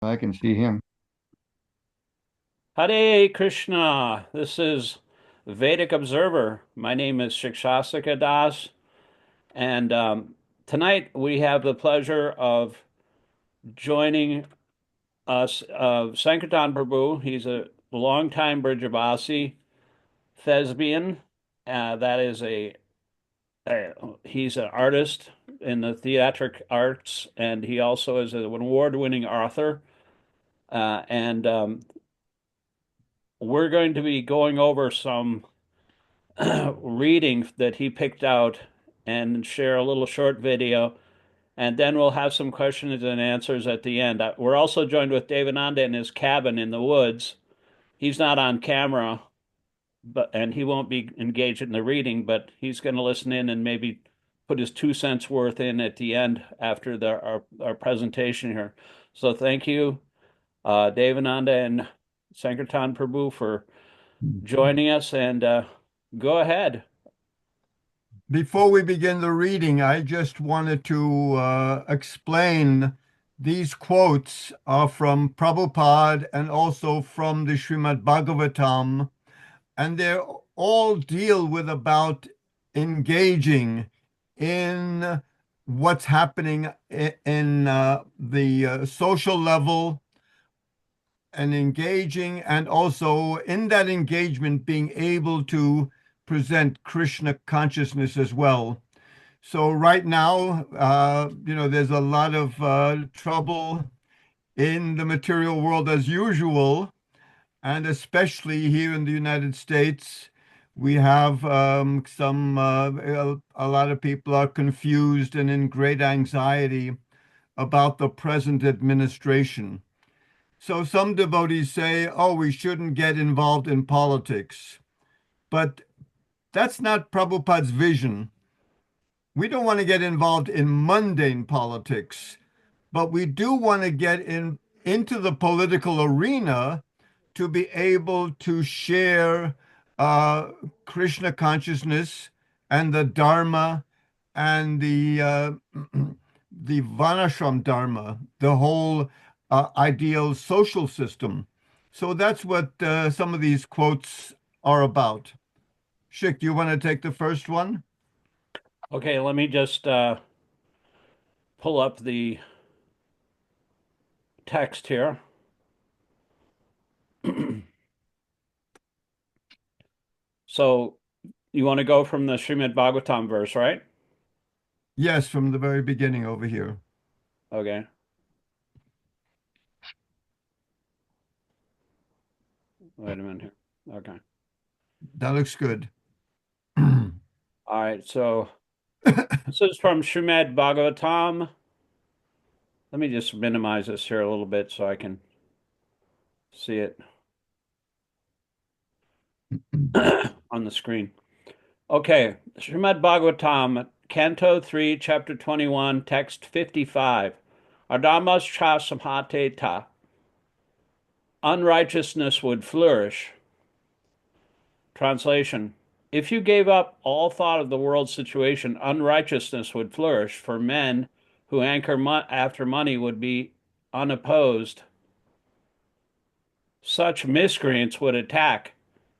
I can see him. Hare Krishna. This is Vedic Observer. My name is Śāstra-cakṣusā, and tonight we have the pleasure of joining us Sankirtan Prabhu. He's a longtime Brajavasi thespian. That is a he's an artist in the theatric arts, and he also is an award-winning author. And We're going to be going over some reading that he picked out and share a little short video. And then we'll have some questions and answers at the end. We're also joined with Devananda in his cabin in the woods. He's not on camera, and he won't be engaged in the reading, but he's going to listen in and maybe put his 2 cents worth in at the end after our presentation here. So thank you, Devananda and Sankirtan Prabhu, for joining us, and go ahead. Before we begin the reading, I just wanted to explain these quotes are from Prabhupada and also from the Srimad Bhagavatam, and they all deal with about engaging in what's happening in the social level and engaging, and also in that engagement being able to present Krishna consciousness as well. So right now, there's a lot of trouble in the material world as usual, and especially here in the United States, we have a lot of people are confused and in great anxiety about the present administration. So some devotees say, oh, we shouldn't get involved in politics. But that's not Prabhupada's vision. We don't want to get involved in mundane politics, but we do want to get into the political arena to be able to share Krishna consciousness and the Dharma and the Varnashram Dharma, the whole ideal social system. So that's what some of these quotes are about. Shik, do you want to take the first one? Okay, let me just pull up the text here. So you want to go from the Srimad Bhagavatam verse, right? Yes, from the very beginning over here. Okay. Wait a minute here. Okay. That looks good. All right. So this is from Srimad Bhagavatam. Let me just minimize this here a little bit so I can see it on the screen. Okay. Srimad Bhagavatam, Canto 3, Chapter 21, Text 55. Adamas cha samhate ta. Unrighteousness would flourish. Translation: if you gave up all thought of the world situation, unrighteousness would flourish, for men who anchor after money would be unopposed. Such miscreants would attack,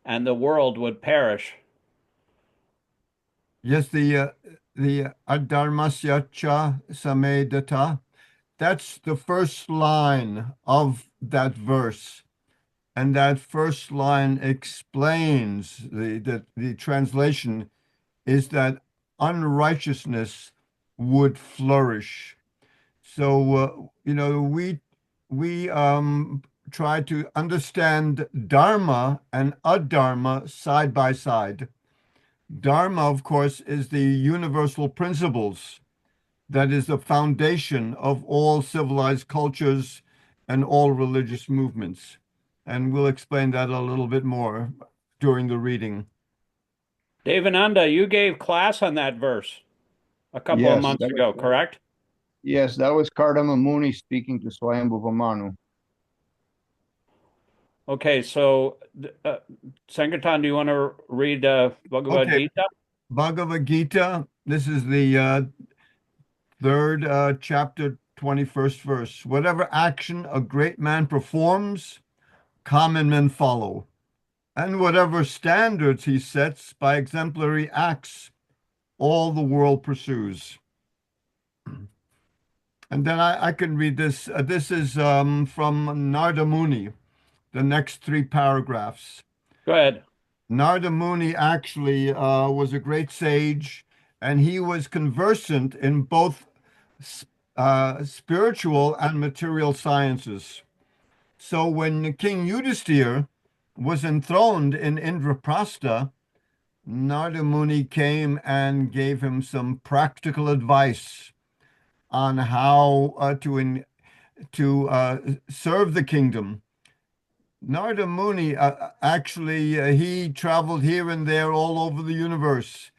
and the world would perish. Yes, the adharmasya cha samedata. That's the first line of that verse. And that first line explains the translation is that unrighteousness would flourish. So we try to understand dharma and adharma side by side. Dharma, of course, is the universal principles that is the foundation of all civilized cultures and all religious movements. And we'll explain that a little bit more during the reading. Devananda, you gave class on that verse a couple of Yes, months ago, correct? that was Kardama Muni speaking to Swayambhuva Manu. Okay, so Sankirtan, do you want to read Bhagavad Okay, Gita? Bhagavad Gita. This is the third chapter 21st verse. Whatever action a great man performs, common men follow. And whatever standards he sets by exemplary acts, all the world pursues. And then I can read this. This is from Narada Muni, the next three paragraphs. Go ahead. Narada Muni actually was a great sage, and he was conversant in both spiritual and material sciences. So when King Yudhisthira was enthroned in Indraprastha, Narada Muni came and gave him some practical advice on how to serve the kingdom. Narada Muni actually he traveled here and there all over the universe,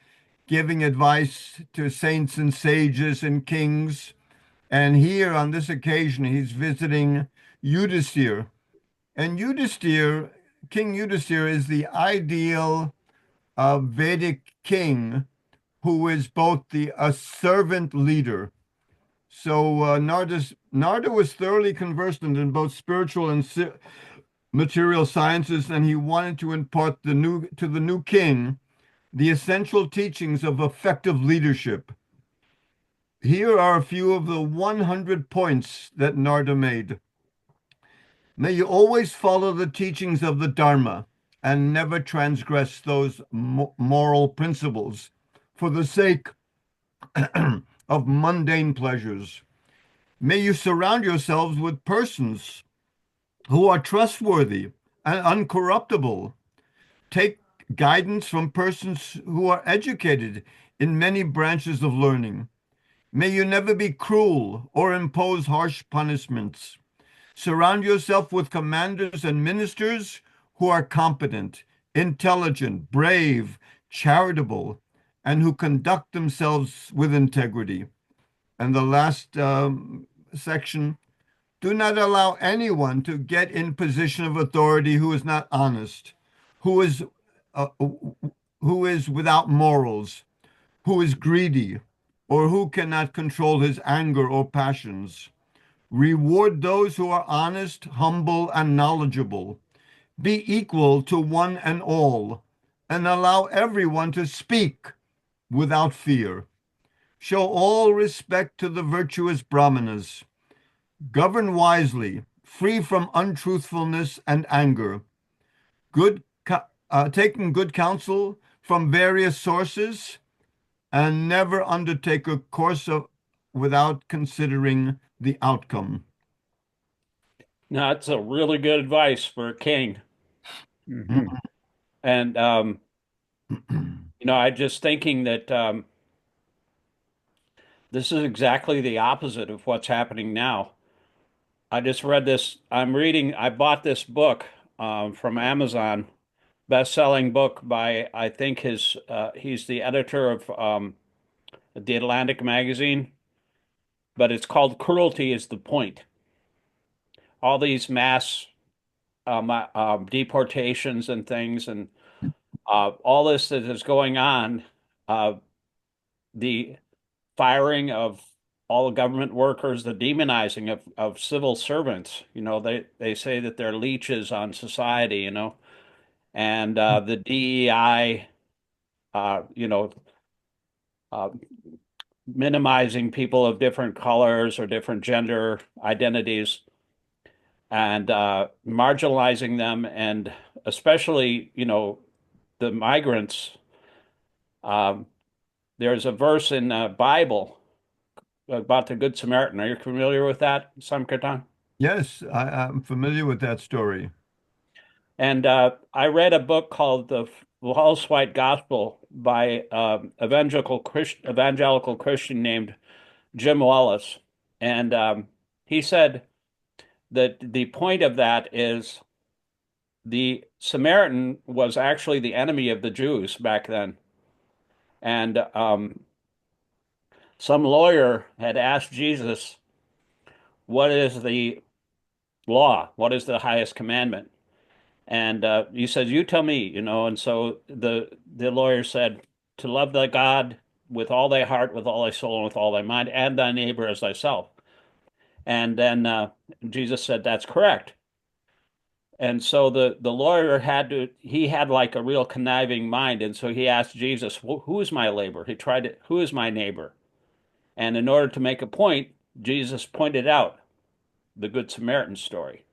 giving advice to saints and sages and kings. And here on this occasion, he's visiting Yudhisthira. And Yudhisthira, King Yudhisthira, is the ideal Vedic king who is both a servant leader. So Narada was thoroughly conversant in both spiritual and material sciences, and he wanted to impart to the new king the essential teachings of effective leadership. Here are a few of the 100 points that Narada made. May you always follow the teachings of the Dharma and never transgress those moral principles for the sake of mundane pleasures. May you surround yourselves with persons who are trustworthy and uncorruptible. Take guidance from persons who are educated in many branches of learning. May you never be cruel or impose harsh punishments. Surround yourself with commanders and ministers who are competent, intelligent, brave, charitable, and who conduct themselves with integrity. And the last section, do not allow anyone to get in position of authority who is not honest, who is without morals, who is greedy, or who cannot control his anger or passions. Reward those who are honest, humble, and knowledgeable. Be equal to one and all, and allow everyone to speak without fear. Show all respect to the virtuous brahmanas. Govern wisely, free from untruthfulness and anger. Taking good counsel from various sources, and never undertake a course without considering the outcome. Now, that's a really good advice for a king. Mhm. And I just thinking that this is exactly the opposite of what's happening now. I just read this. I bought this book from Amazon, best-selling book by, I think he's the editor of The Atlantic magazine, but it's called Cruelty is the Point. All these mass deportations and things, and all this that is going on, the firing of all the government workers, the demonizing of civil servants. They say that they're leeches on society, and the DEI, uh, you know, uh, minimizing people of different colors or different gender identities and marginalizing them, and especially, the migrants. Um, there's a verse in the Bible about the Good Samaritan. Are you familiar with that, Sankirtan? Yes, I'm familiar with that story. And I read a book called The False White Gospel by evangelical Christian named Jim Wallace. And he said that the point of that is the Samaritan was actually the enemy of the Jews back then. And some lawyer had asked Jesus, what is the law? What is the highest commandment? And he said, you tell me, And so the lawyer said, to love thy God with all thy heart, with all thy soul, and with all thy mind, and thy neighbor as thyself. And then Jesus said, that's correct. And so the lawyer he had like a real conniving mind. And so he asked Jesus, who is my neighbor? Who is my neighbor? And in order to make a point, Jesus pointed out the Good Samaritan story.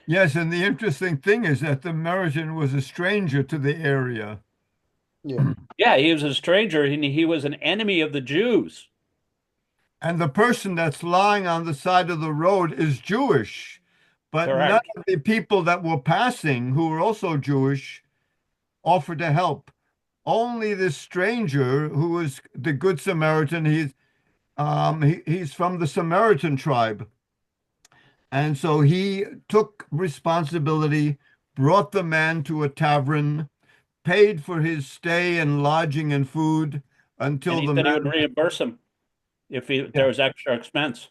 Yes, and the interesting thing is that the Samaritan was a stranger to the area. Yeah. Yeah, he was a stranger and he was an enemy of the Jews. And the person that's lying on the side of the road is Jewish, but none Correct. of the people that were passing, who were also Jewish, offered to help. Only this stranger, who was the Good Samaritan, he's from the Samaritan tribe. And so he took responsibility, brought the man to a tavern, paid for his stay and lodging and food And until he the said he man. would reimburse him if there Yeah. was extra expense.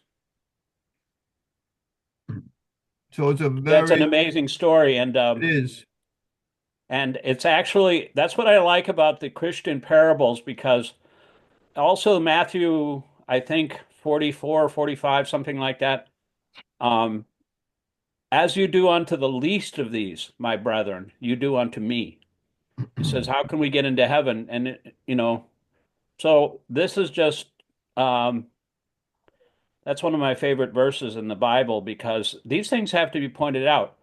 So it's a That's an very, amazing story, it is. and it's actually that's what I like about the Christian parables because also Matthew, I think 44, 45, something like that. Um, as you do unto the least of these, my brethren, you do unto me. He says, how can we get into heaven? So this is just um, that's one of my favorite verses in the Bible because these things have to be pointed out.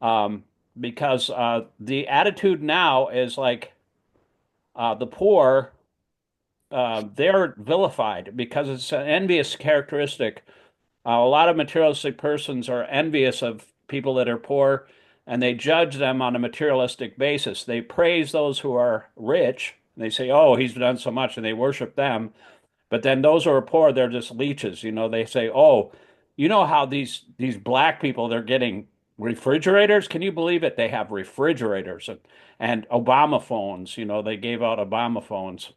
Um, because the attitude now is like the poor, they're vilified because it's an envious characteristic. A lot of materialistic persons are envious of people that are poor and they judge them on a materialistic basis. They praise those who are rich. They say, oh, he's done so much, and they worship them. But then those who are poor, they're just leeches. They say, "Oh, you know how these black people they're getting refrigerators? Can you believe it? They have refrigerators and Obama phones. They gave out Obama phones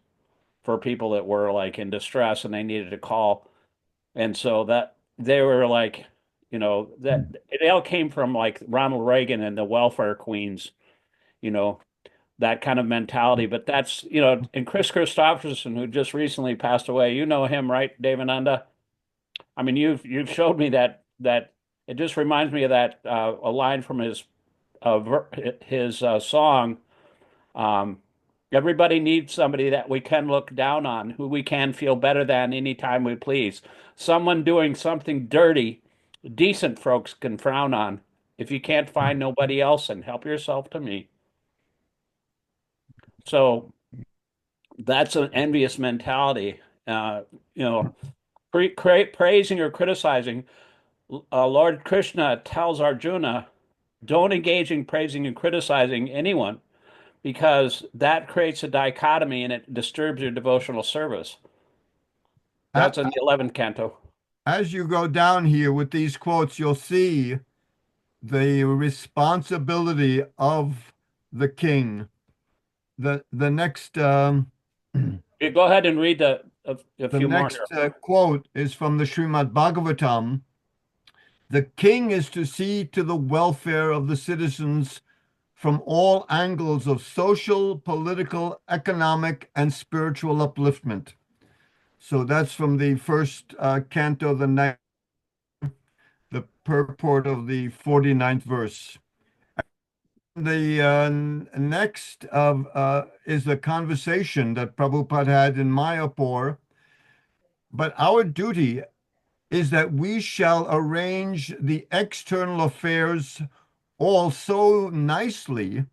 for people that were like in distress and they needed to call. And so that they were like, that it all came from like Ronald Reagan and the welfare queens, you know, that kind of mentality. But that's, and Chris Christopherson, who just recently passed away, you know him, right, Devananda? I mean, you've showed me that it just reminds me of that a line from his song. Um, Everybody needs somebody that we can look down on, who we can feel better than anytime we please. Someone doing something dirty, decent folks can frown on. If you can't find nobody else, and help yourself to me. So that's an envious mentality. You know, praising or criticizing. Lord Krishna tells Arjuna, don't engage in praising and criticizing anyone because that creates a dichotomy and it disturbs your devotional service. A- That's in the 11th canto. As you go down here with these quotes, you'll see the responsibility of the king. The next You go ahead and read a the few more next here. quote is from the Srimad Bhagavatam. The king is to see to the welfare of the citizens from all angles of social, political, economic, and spiritual upliftment. So that's from the first canto, the purport of the 49th verse. The next is the conversation that Prabhupada had in Mayapur. But our duty is that we shall arrange the external affairs all so nicely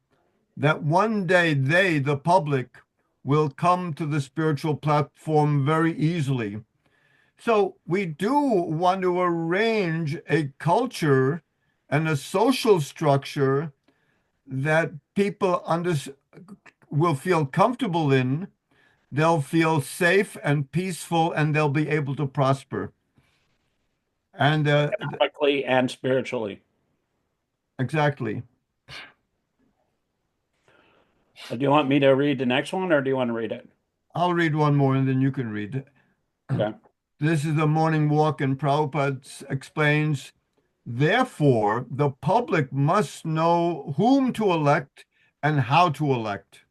that one day they, the public, will come to the spiritual platform very easily. So we do want to arrange a culture and a social structure that people will feel comfortable in, they'll feel safe and peaceful, and they'll be able to prosper. And Economically and spiritually. exactly. Do you want me to read the next one or do you want to read it? I'll read one more and then you can read. Okay. This is the morning walk, and Prabhupada explains, therefore, the public must know whom to elect and how to elect.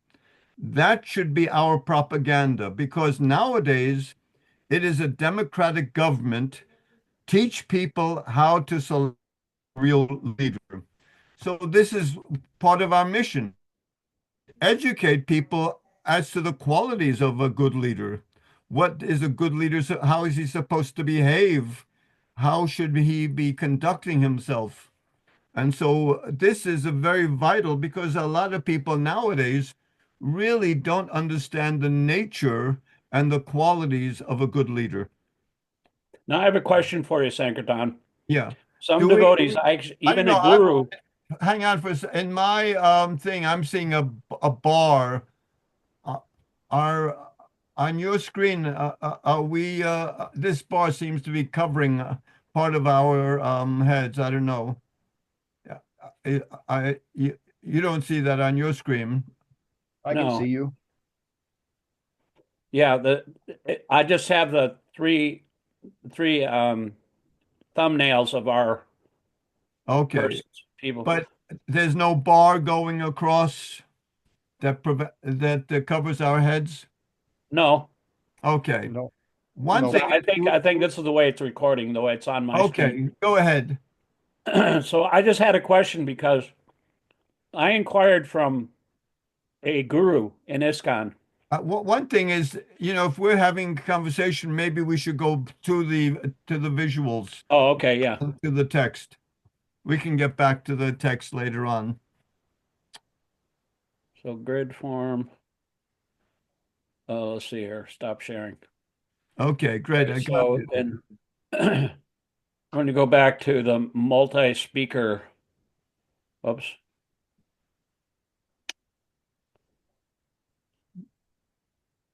That should be our propaganda because nowadays it is a democratic government teach people how to select a real leader. So this is part of our mission. Educate people as to the qualities of a good leader. What is a good leader? How is he supposed to behave? How should he be conducting himself? And so this is a very vital because a lot of people nowadays really don't understand the nature and the qualities of a good leader. Now, I have a question for you, Sankirtan. Yeah. Some Do we, devotees, I even a know, guru, hang on for a second. In my thing, I'm seeing a bar. Uh, are on your screen, are we, this bar seems to be covering part of our heads. I don't know. Yeah, you don't see that on your screen. I can see no. you. Yeah, I just have the three thumbnails of our Okay, persons, people. but there's no bar going across that covers our heads. No. Okay. No, One no. thing So I is think I think this is the way it's recording, the way it's on my screen. okay, go ahead. So I just had a question because I inquired from a guru in ISKCON. One thing is, if we're having conversation, maybe we should go to the visuals, Oh, okay, yeah. to the text. We can get back to the text later on. So grid form. Let's see here. Stop sharing. Okay, great. Okay, I got so it. then I'm going to go back to the multi-speaker. Oops.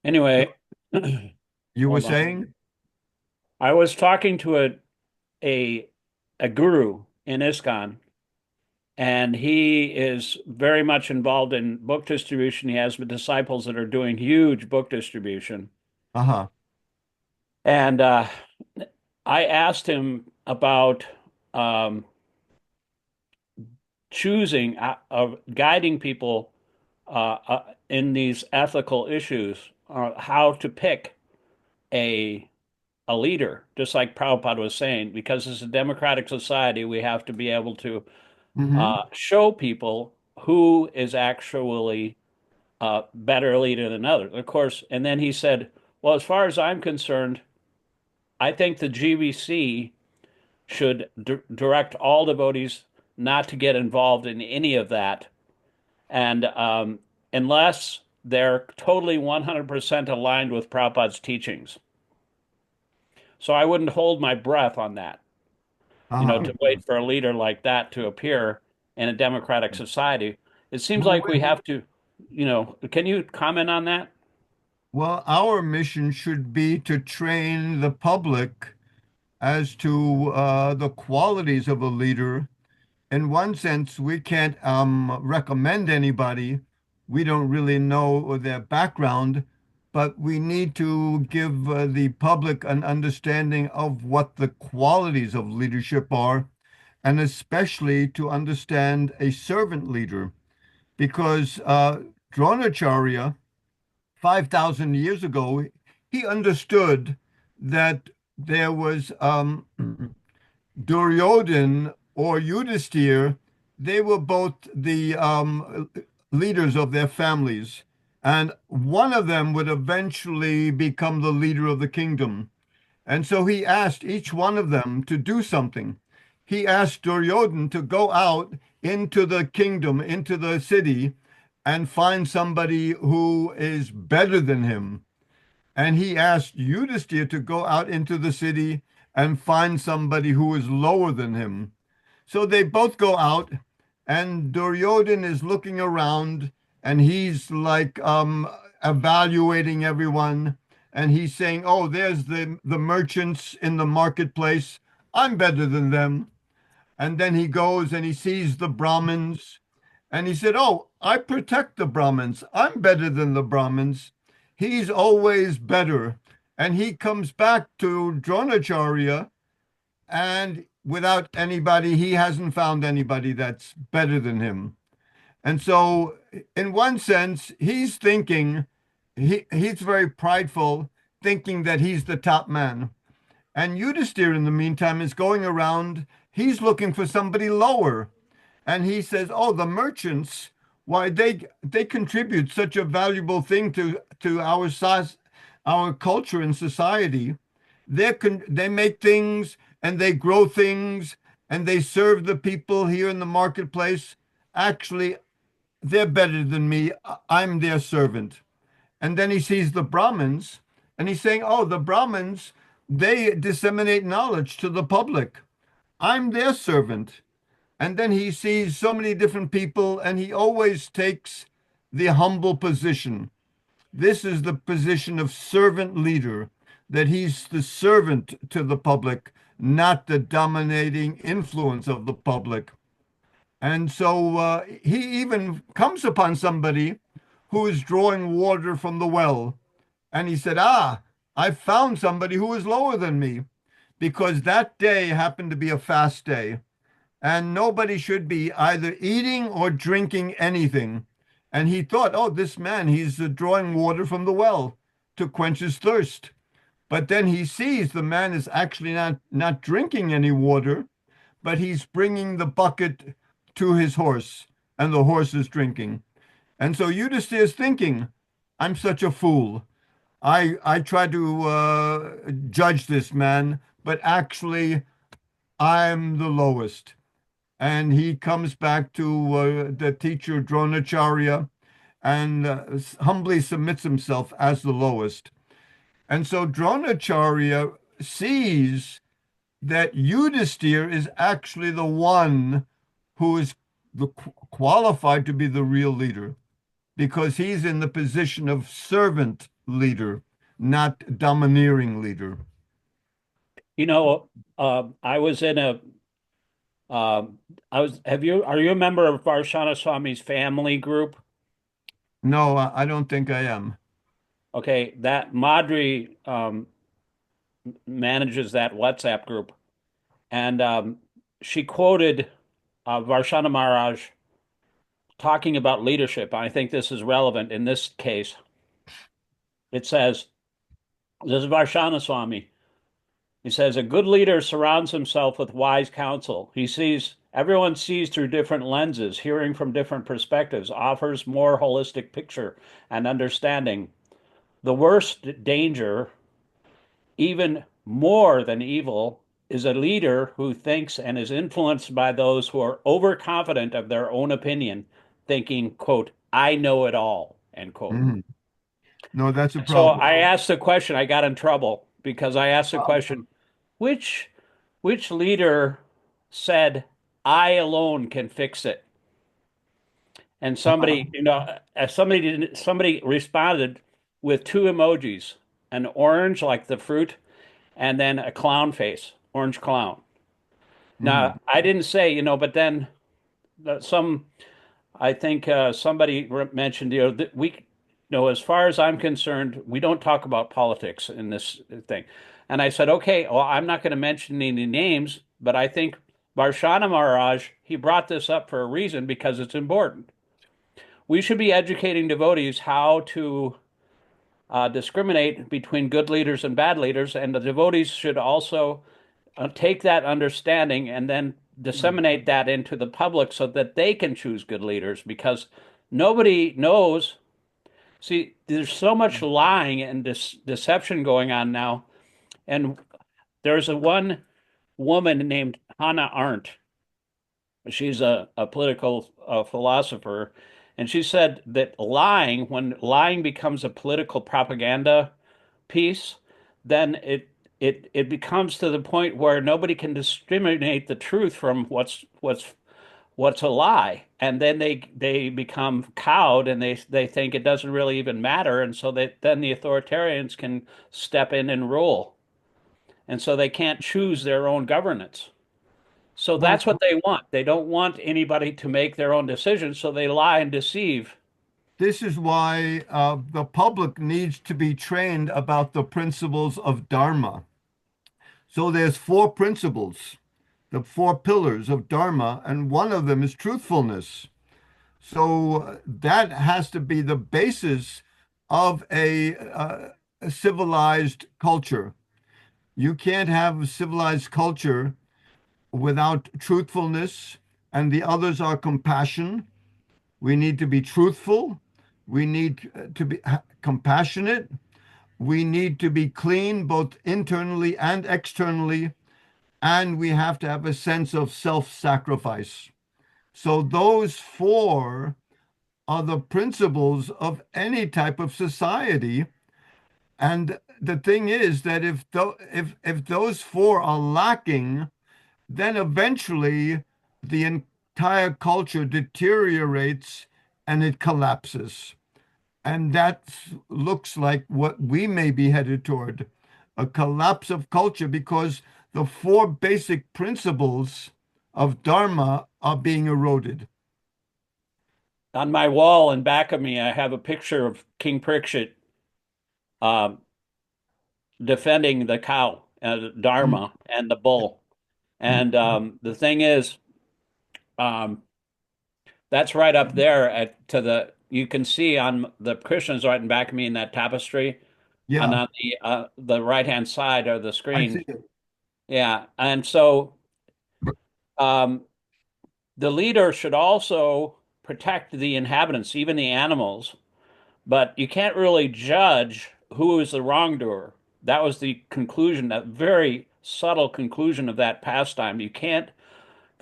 Anyway, You were hold on. saying? I was talking to a a guru in ISKCON, and he is very much involved in book distribution. He has disciples that are doing huge book distribution. Uh-huh. And I asked him about um, choosing, guiding people in these ethical issues, how to pick a a leader, just like Prabhupada was saying, because it's a democratic society, we have to be able to Mm-hmm. show people who is actually a better leader than others. Of course, and then he said, well, as far as I'm concerned, I think the GBC should direct all devotees not to get involved in any of that. And unless they're totally 100% aligned with Prabhupada's teachings. So I wouldn't hold my breath on that, Uh-huh. to wait for a leader like that to appear in a democratic society. It seems Well, like we have to, can you comment on that? well, our mission should be to train the public as to the qualities of a leader. In one sense, we can't recommend anybody. We don't really know their background, but we need to give the public an understanding of what the qualities of leadership are, and especially to understand a servant leader. Because Dronacharya, 5,000 years ago, he understood that there was Duryodhan or Yudhisthira, they were both the leaders of their families, and one of them would eventually become the leader of the kingdom. And so he asked each one of them to do something. He asked Duryodhan to go out into the kingdom, into the city, and find somebody who is better than him. And he asked Yudhisthira to go out into the city and find somebody who is lower than him. So they both go out, and Duryodhan is looking around, and he's like evaluating everyone, and he's saying, "Oh, there's the merchants in the marketplace. I'm better than them." And then he goes and he sees the Brahmins, and he said, "Oh, I protect the Brahmins. I'm better than the Brahmins. He's always better." And he comes back to Dronacharya, and without anybody, he hasn't found anybody that's better than him. And so, in one sense, he's thinking, he's very prideful, thinking that he's the top man. And Yudhisthira, in the meantime, is going around. He's looking for somebody lower. And he says, "Oh, the merchants, why they contribute such a valuable thing to our culture and society. They make things and they grow things and they serve the people here in the marketplace. Actually, they're better than me. I'm their servant." And then he sees the Brahmins and he's saying, "Oh, the Brahmins, they disseminate knowledge to the public. I'm their servant." And then he sees so many different people and he always takes the humble position. This is the position of servant leader, that he's the servant to the public, not the dominating influence of the public. And so he even comes upon somebody who is drawing water from the well. And he said, "Ah, I found somebody who is lower than me," because that day happened to be a fast day. And nobody should be either eating or drinking anything. And he thought, "Oh, this man, he's drawing water from the well to quench his thirst." But then he sees the man is actually not drinking any water, but he's bringing the bucket to his horse, and the horse is drinking. And so Yudhisthira is thinking, "I'm such a fool. I try to judge this man, but actually I'm the lowest." And he comes back to the teacher Dronacharya and humbly submits himself as the lowest. And so Dronacharya sees that Yudhisthira is actually the one who is qualified to be the real leader, because he's in the position of servant leader, not domineering leader. You know, I was in a, are you a member of Varshana Swami's family group? No, I don't think I am. Okay, that Madri manages that WhatsApp group, and she quoted Varshana Maharaj talking about leadership. I think this is relevant in this case. It says, this is Varshana Swami. He says, a good leader surrounds himself with wise counsel. Everyone sees through different lenses, hearing from different perspectives, offers more holistic picture and understanding. The worst danger, even more than evil, is a leader who thinks and is influenced by those who are overconfident of their own opinion, thinking, quote, I know it all, end quote. Mhm. No, that's a So problem. I asked the question, I got in trouble because I asked the question, which which leader said, I alone can fix it? And somebody responded with two emojis, an orange like the fruit, and then a clown face, orange clown. Mhm. Now, I didn't say, but then some, I think somebody mentioned, that as far as I'm concerned, we don't talk about politics in this thing. And I said, okay, well, I'm not going to mention any names, but I think Varshana Maharaj, he brought this up for a reason because it's important. We should be educating devotees how to discriminate between good leaders and bad leaders, and the devotees should also take that understanding and then disseminate that into the public so that they can choose good leaders because nobody knows. See, there's so much lying and deception going on now. And there's one woman named Hannah Arendt. She's a political philosopher. And she said that when lying becomes a political propaganda piece, then it becomes to the point where nobody can discriminate the truth from what's a lie, and then they become cowed and they think it doesn't really even matter, and so that then the authoritarians can step in and rule, and so they can't choose their own governance. So Well, that's what they want. They don't want anybody to make their own decisions, so they lie and deceive. this is why the public needs to be trained about the principles of Dharma. So there's four principles, the four pillars of Dharma, and one of them is truthfulness. So that has to be the basis of a civilized culture. You can't have a civilized culture without truthfulness, and the others are compassion. We need to be truthful. We need to be compassionate. We need to be clean, both internally and externally. And we have to have a sense of self-sacrifice. So those four are the principles of any type of society. And the thing is that if those four are lacking, then eventually the entire culture deteriorates and it collapses. And that looks like what we may be headed toward, a collapse of culture, because the four basic principles of Dharma are being eroded. On my wall in back of me, I have a picture of King Parikshit um, defending the cow, Dharma, and the bull. And the thing is, um, that's right up there you can see on the Krishna's right in back of me in that tapestry, and Yeah, on the right-hand side of the I see screen. it. Yeah, and so um, the leader should also protect the inhabitants, even the animals, but you can't really judge who is the wrongdoer. That was the conclusion, that very subtle conclusion of that pastime. You can't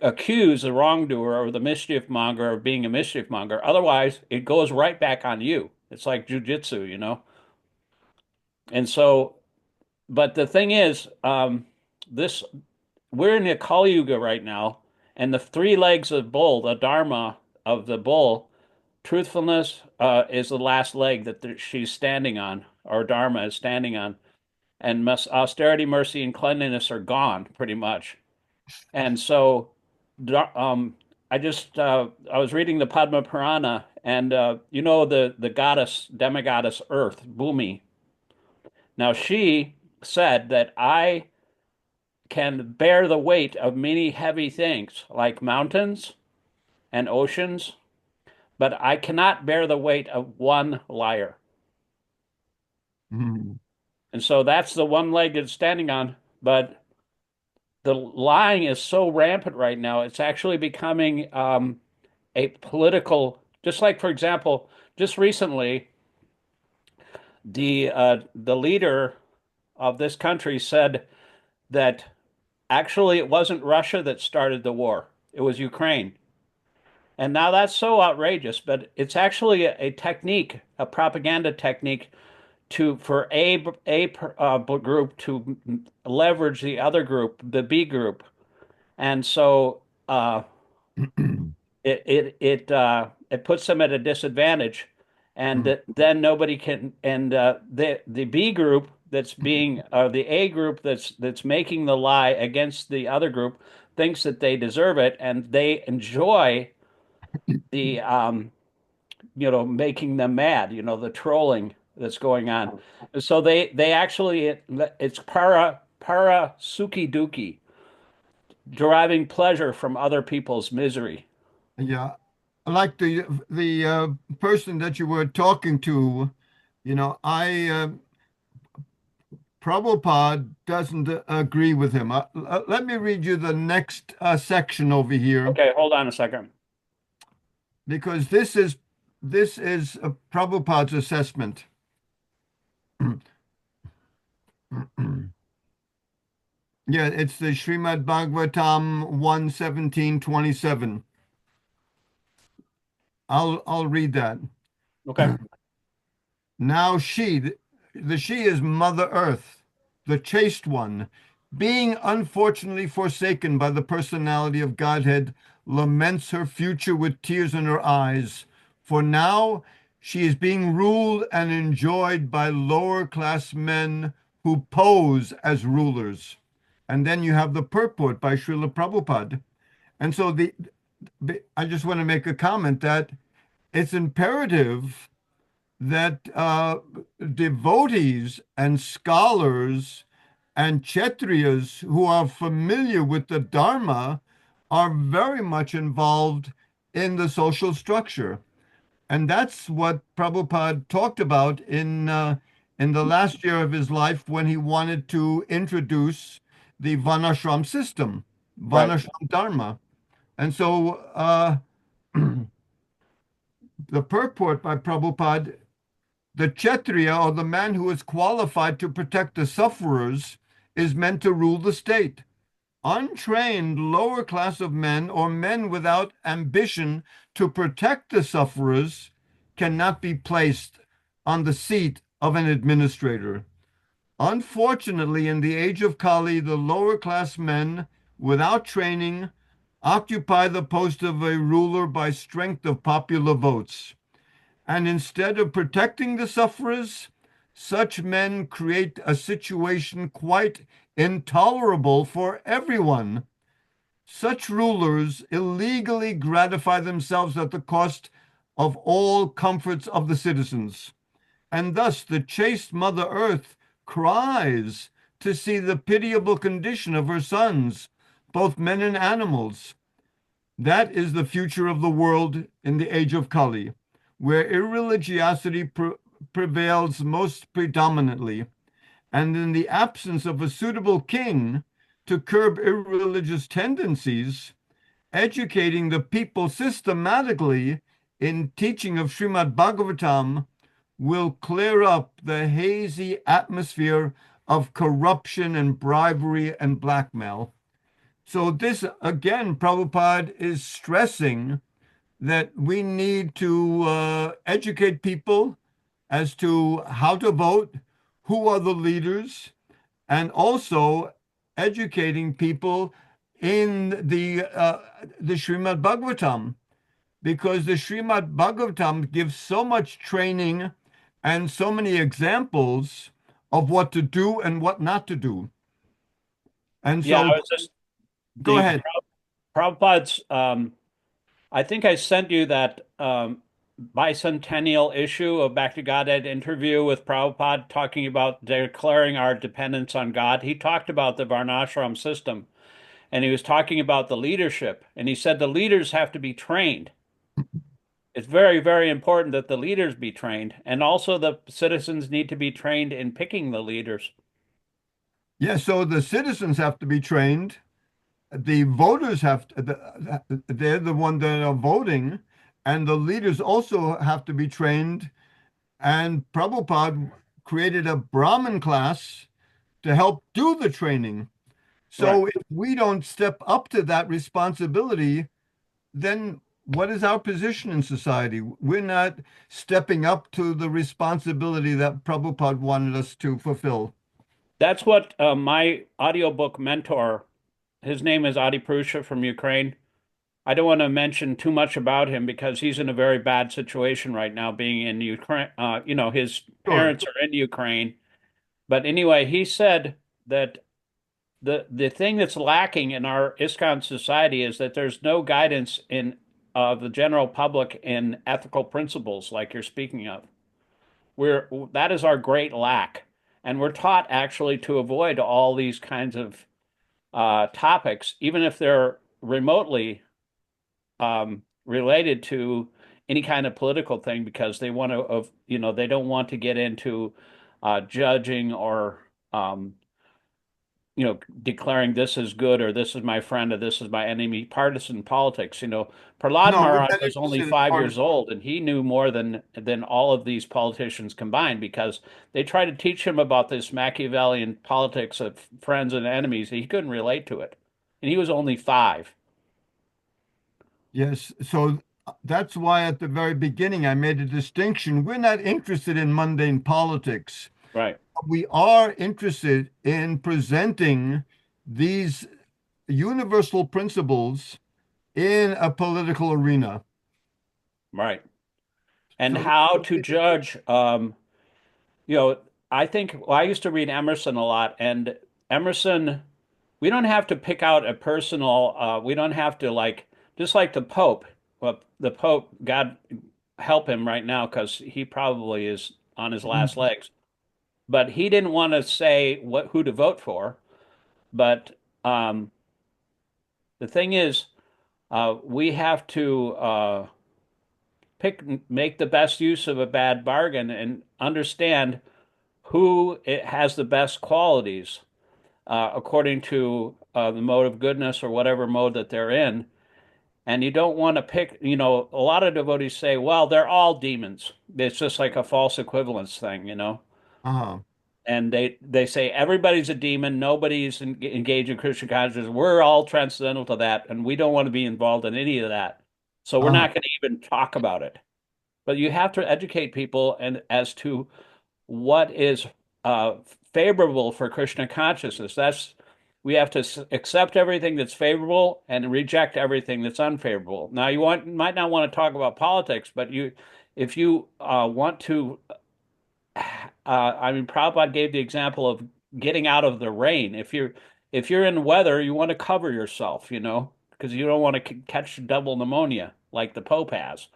accuse the wrongdoer or the mischief monger of being a mischief monger. Otherwise, it goes right back on you. It's like jujitsu, you know? And so, but the thing is, this we're in a Kali Yuga right now, and the three legs of bull, the Dharma of the bull, truthfulness, is the last leg that she's standing on, or Dharma is standing on, and austerity, mercy, and cleanliness are gone pretty much. And so, I was reading the Padma Purana, and you know the goddess, demigoddess Earth, Bhumi. Now she said that I can bear the weight of many heavy things like mountains and oceans, but I cannot bear the weight of one liar. Mhm. And so that's the one leg it's standing on. But the lying is so rampant right now, it's actually becoming a political, just like, for example, just recently, the leader of this country said that actually it wasn't Russia that started the war, it was Ukraine. And now that's so outrageous, but it's actually a technique, a propaganda technique to for a group to leverage the other group, the B group, and so it puts them at a disadvantage, and then nobody can. And the B group that's being the A group that's making the lie against the other group thinks that they deserve it, and they enjoy the making them mad, the trolling that's going on. So they actually it's para suki duki, deriving pleasure from other people's misery. Yeah, like the person that you were talking to, I Prabhupada doesn't agree with him. Let me read you the next section over here, Okay, hold on a second. because this is Prabhupada's assessment. Yeah, it's the Srimad Bhagavatam 1:17-27. I'll read that. Okay. Now the she is Mother Earth, the chaste one, being unfortunately forsaken by the personality of Godhead, laments her future with tears in her eyes. For now she is being ruled and enjoyed by lower class men who pose as rulers. And then you have the purport by Srila Prabhupada. And so I just want to make a comment that it's imperative that devotees and scholars and kshatriyas who are familiar with the Dharma are very much involved in the social structure. And that's what Prabhupada talked about in the last year of his life when he wanted to introduce the Varnashram system, Right. Varnashram Dharma. And so the purport by Prabhupada, the Kshatriya, or the man who is qualified to protect the sufferers, is meant to rule the state. Untrained lower class of men or men without ambition to protect the sufferers cannot be placed on the seat of an administrator. Unfortunately, in the age of Kali, the lower class men without training occupy the post of a ruler by strength of popular votes. And instead of protecting the sufferers, such men create a situation quite intolerable for everyone. Such rulers illegally gratify themselves at the cost of all comforts of the citizens. And thus the chaste Mother Earth cries to see the pitiable condition of her sons, both men and animals. That is the future of the world in the age of Kali, where irreligiosity prevails most predominantly, and in the absence of a suitable king to curb irreligious tendencies, educating the people systematically in teaching of Srimad Bhagavatam will clear up the hazy atmosphere of corruption and bribery and blackmail. So this, again, Prabhupada is stressing that we need to educate people as to how to vote, who are the leaders, and also educating people in the Srimad Bhagavatam, because the Srimad Bhagavatam gives so much training and so many examples of what to do and what not to do. And Yeah, so, I was just go the ahead. Prabhupada's. I think I sent you that bicentennial issue of Back to Godhead interview with Prabhupada talking about declaring our dependence on God. He talked about the Varnashram system and he was talking about the leadership. And he said the leaders have to be trained. It's very, very important that the leaders be trained. And also the citizens need to be trained in picking the leaders. Yeah, so the citizens have to be trained. The voters they're the one that are voting, and the leaders also have to be trained. And Prabhupada created a Brahmin class to help do the training. Right. So if we don't step up to that responsibility, then what is our position in society? We're not stepping up to the responsibility that Prabhupada wanted us to fulfill. That's what my audiobook mentor, his name is Adi Prusha from Ukraine. I don't want to mention too much about him because he's in a very bad situation right now, being in Ukraine. His Sure. parents are in Ukraine. But anyway, he said that the thing that's lacking in our ISKCON society is that there's no guidance in the general public in ethical principles like you're speaking of. That is our great lack, and we're taught actually to avoid all these kinds of topics, even if they're remotely related to any kind of political thing because they want to, they don't want to get into judging or, declaring this is good or this is my friend or this is my enemy, partisan politics. Prahlad No, we're Maharaj not was only interested in 5 years partisan. old and he knew more than all of these politicians combined because they tried to teach him about this Machiavellian politics of friends and enemies. He couldn't relate to it. And he was only 5. Yes, so that's why at the very beginning I made a distinction. We're not interested in mundane politics. Right, We are interested in presenting these universal principles in a political arena. right. And So, how to judge. You know, I think well, I used to read Emerson a lot, and Emerson, we don't have to pick out a personal, we don't have to just like the Pope. Well, the Pope, God help him right now because he probably is on his last legs. But he didn't want to say who to vote for. But the thing is, we have to make the best use of a bad bargain and understand who it has the best qualities according to the mode of goodness or whatever mode that they're in. And you don't want to pick, a lot of devotees say, well, they're all demons. It's just like a false equivalence thing. Uh-huh. And they say everybody's a demon, nobody's engaged in Krishna consciousness. We're all transcendental to that, and we don't want to be involved in any of that. So we're Uh-huh. not going to even talk about it. But you have to educate people and as to what is uh, favorable for Krishna consciousness. We have to accept everything that's favorable and reject everything that's unfavorable. Now, might not want to talk about politics, but if you want to, I mean, Prabhupada gave the example of getting out of the rain. If you're in weather, you want to cover yourself, because you don't want to catch double pneumonia like the Pope has.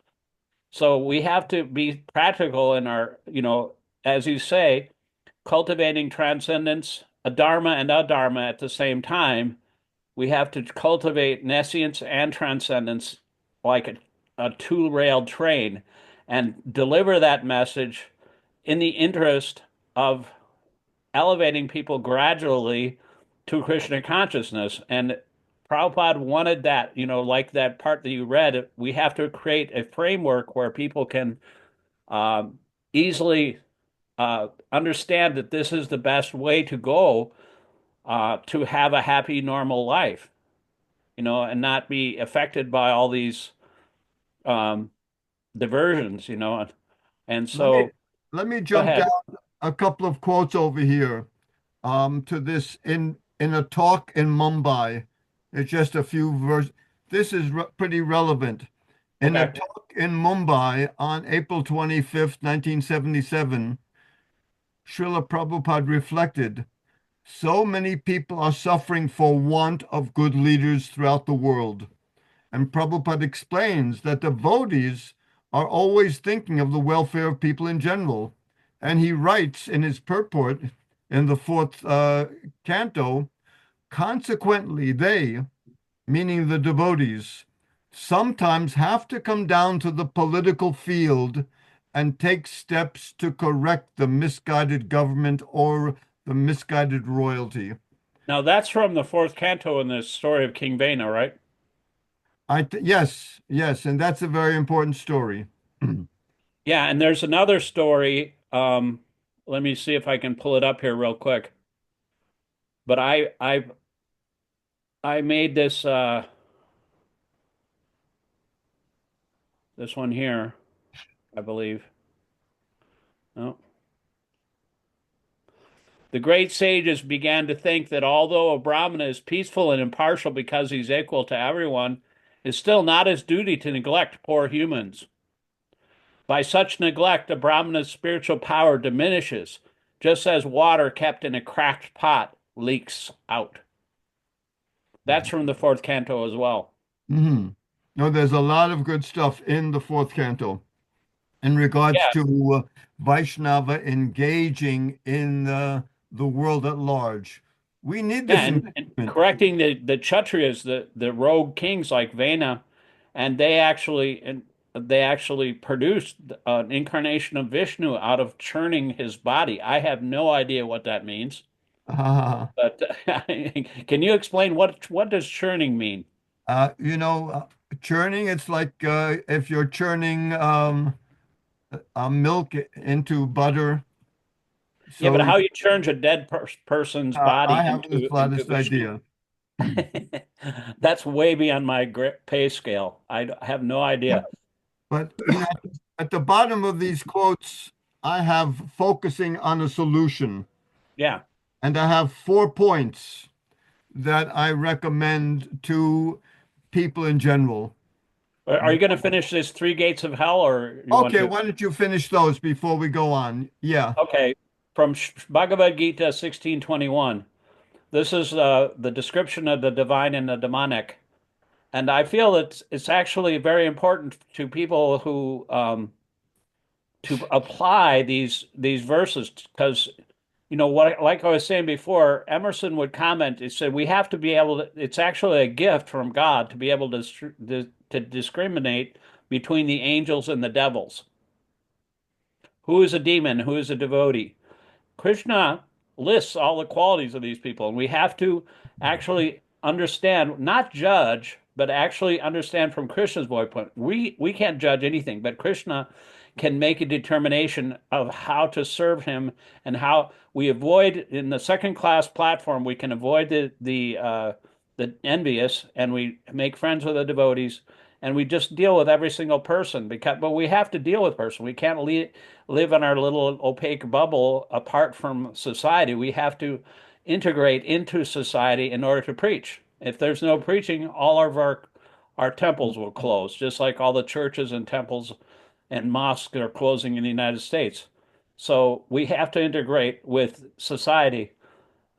So we have to be practical in our, as you say, cultivating transcendence, a dharma and a dharma at the same time. We have to cultivate nescience and transcendence like a two-railed train and deliver that message in the interest of elevating people gradually to Krishna consciousness. And Prabhupada wanted that, like that part that you read, we have to create a framework where people can easily understand that this is the best way to go to have a happy, normal life, and not be affected by all these um, diversions. And Let me so, let me go jump down ahead. a couple of quotes over here to this in a talk in Mumbai. It's just a few verses. This is pretty relevant. In a Okay. talk in Mumbai on April 25th, 1977, Srila Prabhupada reflected, so many people are suffering for want of good leaders throughout the world. And Prabhupada explains that devotees are always thinking of the welfare of people in general. And he writes in his purport in the fourth canto, consequently, they, meaning the devotees, sometimes have to come down to the political field and take steps to correct the misguided government or the misguided royalty. Now that's from the fourth canto in the story of King Vena, right? Yes, yes, and that's a very important story. Yeah, and there's another story. Let me see if I can pull it up here real quick. But I made this one here, I believe. No. The great sages began to think that although a Brahmana is peaceful and impartial because he's equal to everyone, it's still not his duty to neglect poor humans. By such neglect, a Brahmana's spiritual power diminishes, just as water kept in a cracked pot leaks out. That's from the fourth canto as well. Hmm. No, there's a lot of good stuff in the fourth canto in regards Yeah, to Vaishnava engaging in the world at large. We need yeah, this and engagement. correcting the Kshatriyas, the rogue kings like Vena, and they actually produced an incarnation of Vishnu out of churning his body. I have no idea what that means, but can you explain what does churning mean? You know, churning, it's like if you're churning milk into butter. Yeah, but So how you change a dead person's I body haven't the into slightest Vishnu? idea. That's way beyond my pay scale. I have no idea. But at the bottom of these quotes, I have focusing on a solution, Yeah. and I have 4 points that I recommend to people in general. Are you going to finish this Three Gates of Hell, or you want Okay, to? why don't you finish those before we go on? Yeah. Okay. From Bhagavad Gita 16:21. This is the description of the divine and the demonic. And I feel it's actually very important to people who to apply these verses because what, like I was saying before, Emerson would comment. He said we have to be able to. It's actually a gift from God to be able to discriminate between the angels and the devils. Who is a demon? Who is a devotee? Krishna lists all the qualities of these people, and we have to actually understand, not judge, but actually understand from Krishna's viewpoint. We can't judge anything, but Krishna can make a determination of how to serve him and how we avoid in the second class platform. We can avoid the envious, and we make friends with the devotees, and we just deal with every single person but we have to deal with person. We can't live in our little opaque bubble apart from society. We have to integrate into society in order to preach. If there's no preaching, all of our temples will close, just like all the churches and temples and mosques are closing in the United States. So we have to integrate with society.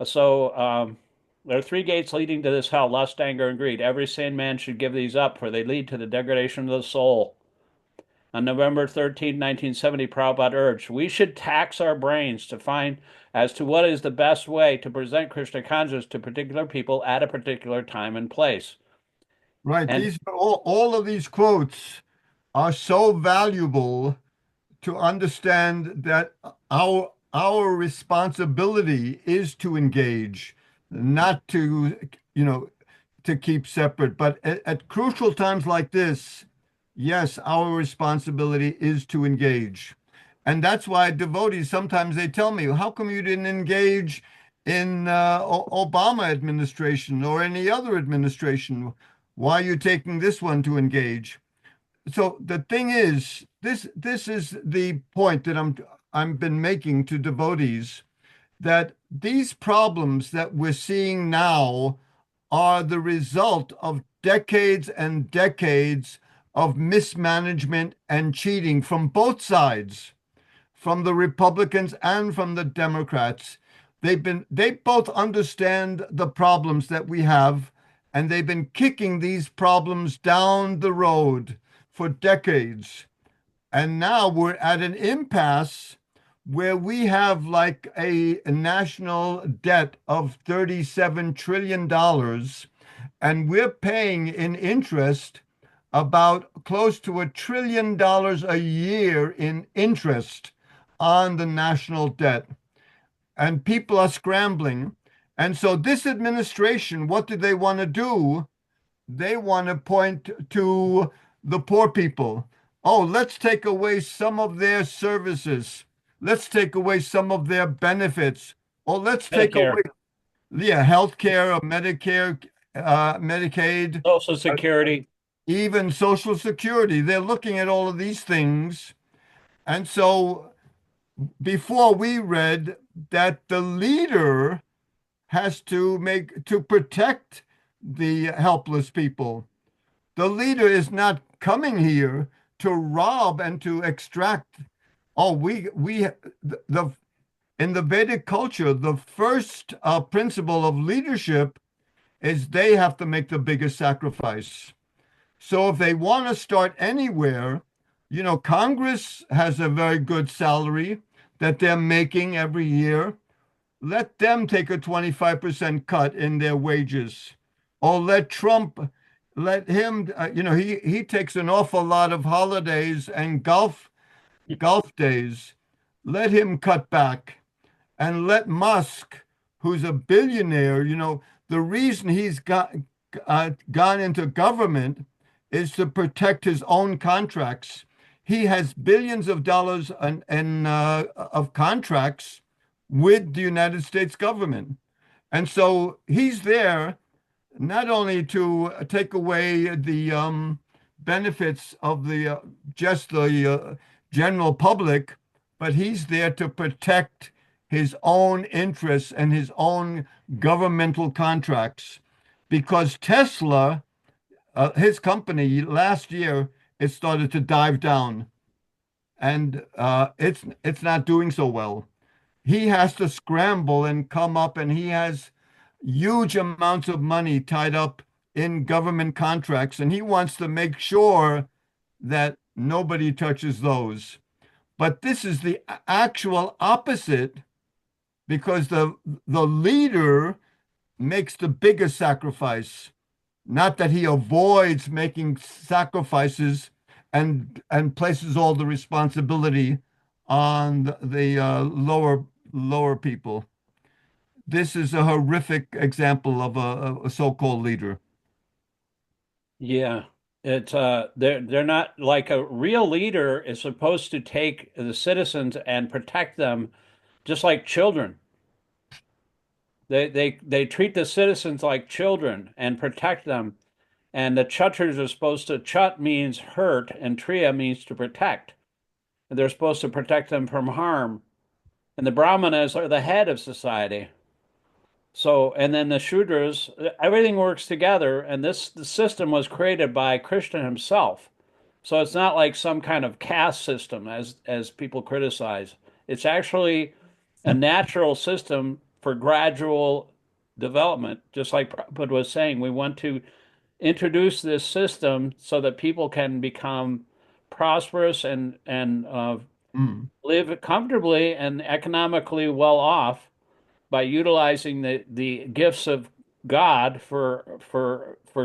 So there are three gates leading to this hell: lust, anger, and greed. Every sane man should give these up, for they lead to the degradation of the soul. On November 13, 1970, Prabhupada urged, we should tax our brains to find as to what is the best way to present Krishna consciousness to particular people at a particular time and place. Right. And These are all of these quotes are so valuable to understand that our responsibility is to engage, not to, to keep separate. But at crucial times like this, yes, our responsibility is to engage. And that's why devotees, sometimes they tell me, how come you didn't engage in Obama administration or any other administration? Why are you taking this one to engage? So the thing is, this is the point that I'm been making to devotees, that these problems that we're seeing now are the result of decades and decades of mismanagement and cheating from both sides, from the Republicans and from the Democrats. They both understand the problems that we have, and they've been kicking these problems down the road for decades. And now we're at an impasse where we have like a national debt of $37 trillion, and we're paying in interest about close to $1 trillion a year in interest on the national debt. And people are scrambling. And so this administration, what do they want to do? They want to point to the poor people. Oh, let's take away some of their services. Let's take away some of their benefits. Or let's take Medicare, away, health care, Medicare, Medicaid, Social Security. even Social Security. They're looking at all of these things. And so before we read that the leader has to protect the helpless people. The leader is not coming here to rob and to extract. Oh, in the Vedic culture, the first principle of leadership is they have to make the biggest sacrifice. So if they want to start anywhere, Congress has a very good salary that they're making every year. Let them take a 25% cut in their wages. Or let Trump, let him, he takes an awful lot of holidays and golf days. Let him cut back. And let Musk, who's a billionaire, the reason he's gone into government is to protect his own contracts. He has billions of dollars of contracts with the United States government. And so he's there not only to take away the benefits of just the general public, but he's there to protect his own interests and his own governmental contracts. Because Tesla, his company, last year, it started to dive down, and it's not doing so well. He has to scramble and come up, and he has huge amounts of money tied up in government contracts, and he wants to make sure that nobody touches those. But this is the actual opposite, because the leader makes the biggest sacrifice. Not that he avoids making sacrifices and places all the responsibility on the lower lower people. This is a horrific example of a so-called leader. Yeah. It's they're not like a real leader is supposed to take the citizens and protect them just like children. They treat the citizens like children and protect them. And the Kshatriyas are supposed to, Chat means hurt and Triya means to protect. And they're supposed to protect them from harm. And the Brahmanas are the head of society. So, and then the Shudras, everything works together. And the system was created by Krishna himself. So it's not like some kind of caste system as people criticize. It's actually a natural system for gradual development. Just like Prabhupada was saying, we want to introduce this system so that people can become prosperous and Mm. live comfortably and economically well off by utilizing the gifts of God for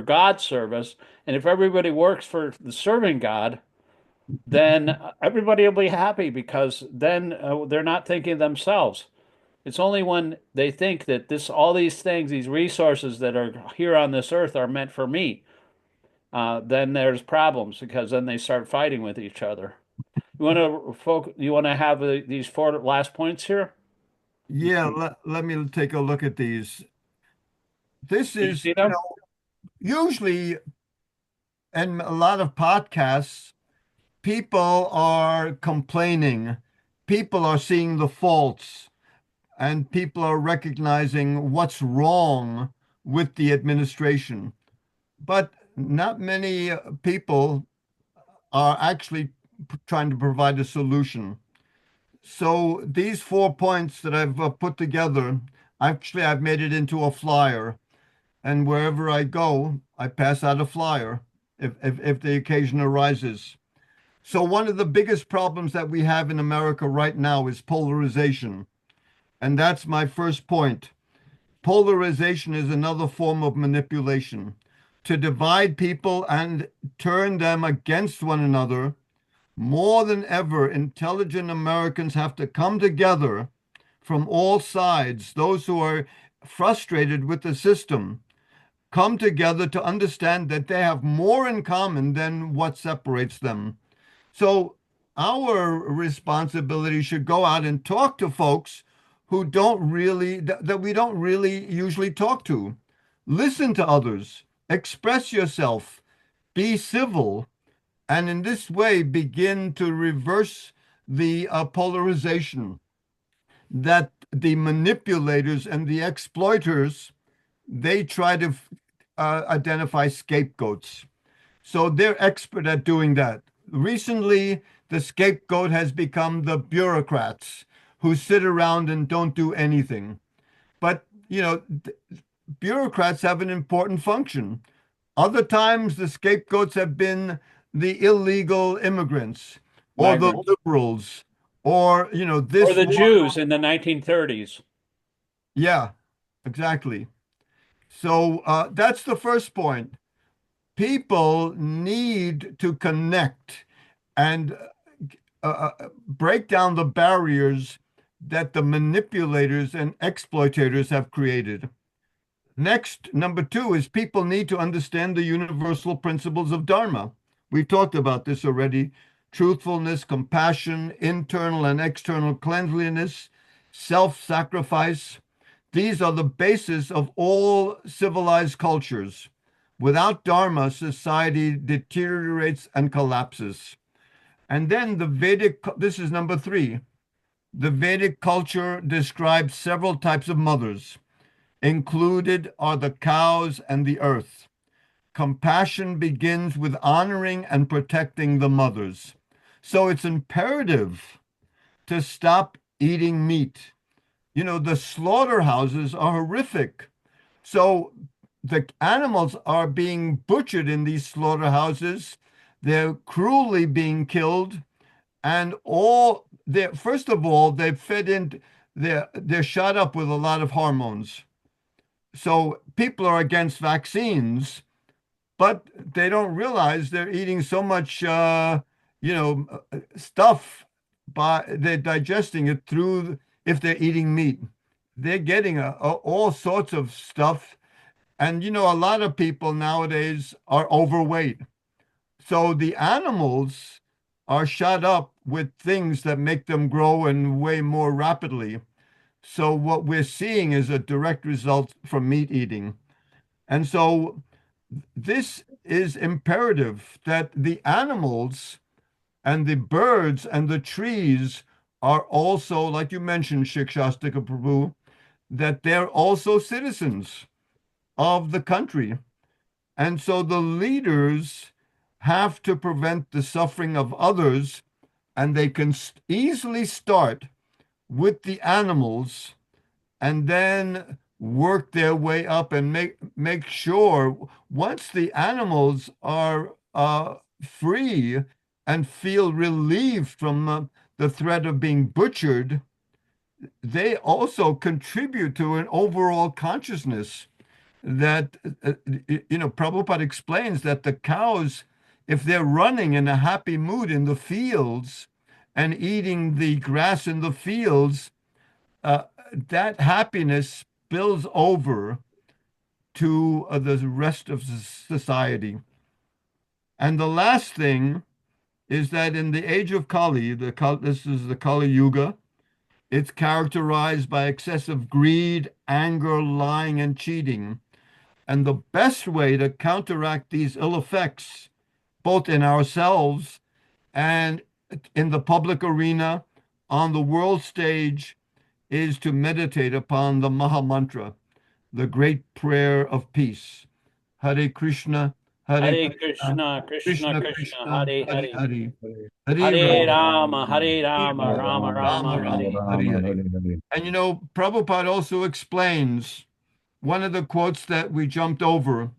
God's service. And if everybody works for the serving God, then everybody will be happy because then they're not thinking of themselves. It's only when they think that all these things, these resources that are here on this earth are meant for me, then there's problems because then they start fighting with each other. You want to have these four last points here? Yeah, let me take a look at these. This Can you is, see them? usually in a lot of podcasts, people are complaining, people are seeing the faults, and people are recognizing what's wrong with the administration. But not many people are actually trying to provide a solution. So these 4 points that I've put together, actually, I've made it into a flyer. And wherever I go, I pass out a flyer if the occasion arises. So one of the biggest problems that we have in America right now is polarization. And that's my first point. Polarization is another form of manipulation. To divide people and turn them against one another, more than ever, intelligent Americans have to come together from all sides. Those who are frustrated with the system come together to understand that they have more in common than what separates them. So our responsibility should go out and talk to folks who don't really, that we don't really usually talk to. Listen to others, express yourself, be civil, and in this way begin to reverse the polarization that the manipulators and the exploiters, they try to identify scapegoats. So they're expert at doing that. Recently, the scapegoat has become the bureaucrats who sit around and don't do anything. But, bureaucrats have an important function. Other times, the scapegoats have been the illegal immigrants or the Migrants. liberals or, Or this the one. Jews in the 1930s. Yeah, exactly. So that's the first point. People need to connect and break down the barriers that the manipulators and exploitators have created. Next, number two is people need to understand the universal principles of Dharma. We've talked about this already. Truthfulness, compassion, internal and external cleanliness, self-sacrifice. These are the basis of all civilized cultures. Without Dharma, society deteriorates and collapses. And then this is number three. The Vedic culture describes several types of mothers. Included are the cows and the earth. Compassion begins with honoring and protecting the mothers. So it's imperative to stop eating meat. The slaughterhouses are horrific. So the animals are being butchered in these slaughterhouses. They're cruelly being killed, and first of all, they're fed in. They're shot up with a lot of hormones. So people are against vaccines, but they don't realize they're eating so much, stuff. They're digesting it through if they're eating meat. They're getting all sorts of stuff. And, a lot of people nowadays are overweight. So the animals are shot up with things that make them grow and weigh more rapidly. So what we're seeing is a direct result from meat eating. And so this is imperative that the animals and the birds and the trees are also, like you mentioned, Shikshastika Prabhu, that they're also citizens of the country. And so the leaders have to prevent the suffering of others, and they can easily start with the animals and then work their way up and make sure once the animals are free and feel relieved from the threat of being butchered, they also contribute to an overall consciousness that Prabhupada explains that the cows, if they're running in a happy mood in the fields and eating the grass in the fields, that happiness spills over to the rest of society. And the last thing is that in the age of Kali, this is the Kali Yuga, it's characterized by excessive greed, anger, lying, and cheating. And the best way to counteract these ill effects, both in ourselves and in the public arena, on the world stage, is to meditate upon the Maha Mantra, the great prayer of peace. Hare Krishna, Hare Hare Krishna, Krishna, Krishna Krishna Krishna, Krishna, Hare Hare Hare. Hare, Hare Hare Rama, Rama, Hare Hare Rama, Rama, Rama Rama Rama, Rama, Hare. Hare Hare. And Prabhupada also explains one of the quotes that we jumped over.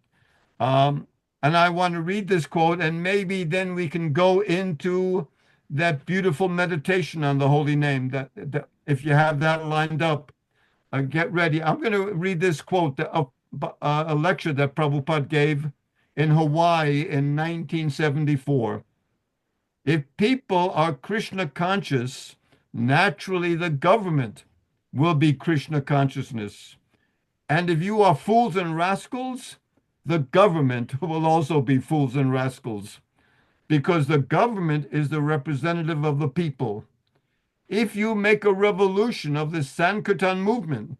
Um, and I want to read this quote, and maybe then we can go into that beautiful meditation on the holy name. That if you have that lined up, get ready. I'm going to read this quote, a lecture that Prabhupada gave in Hawaii in 1974. If people are Krishna conscious, naturally the government will be Krishna consciousness. And if you are fools and rascals, the government will also be fools and rascals, because the government is the representative of the people. If you make a revolution of the Sankirtan movement,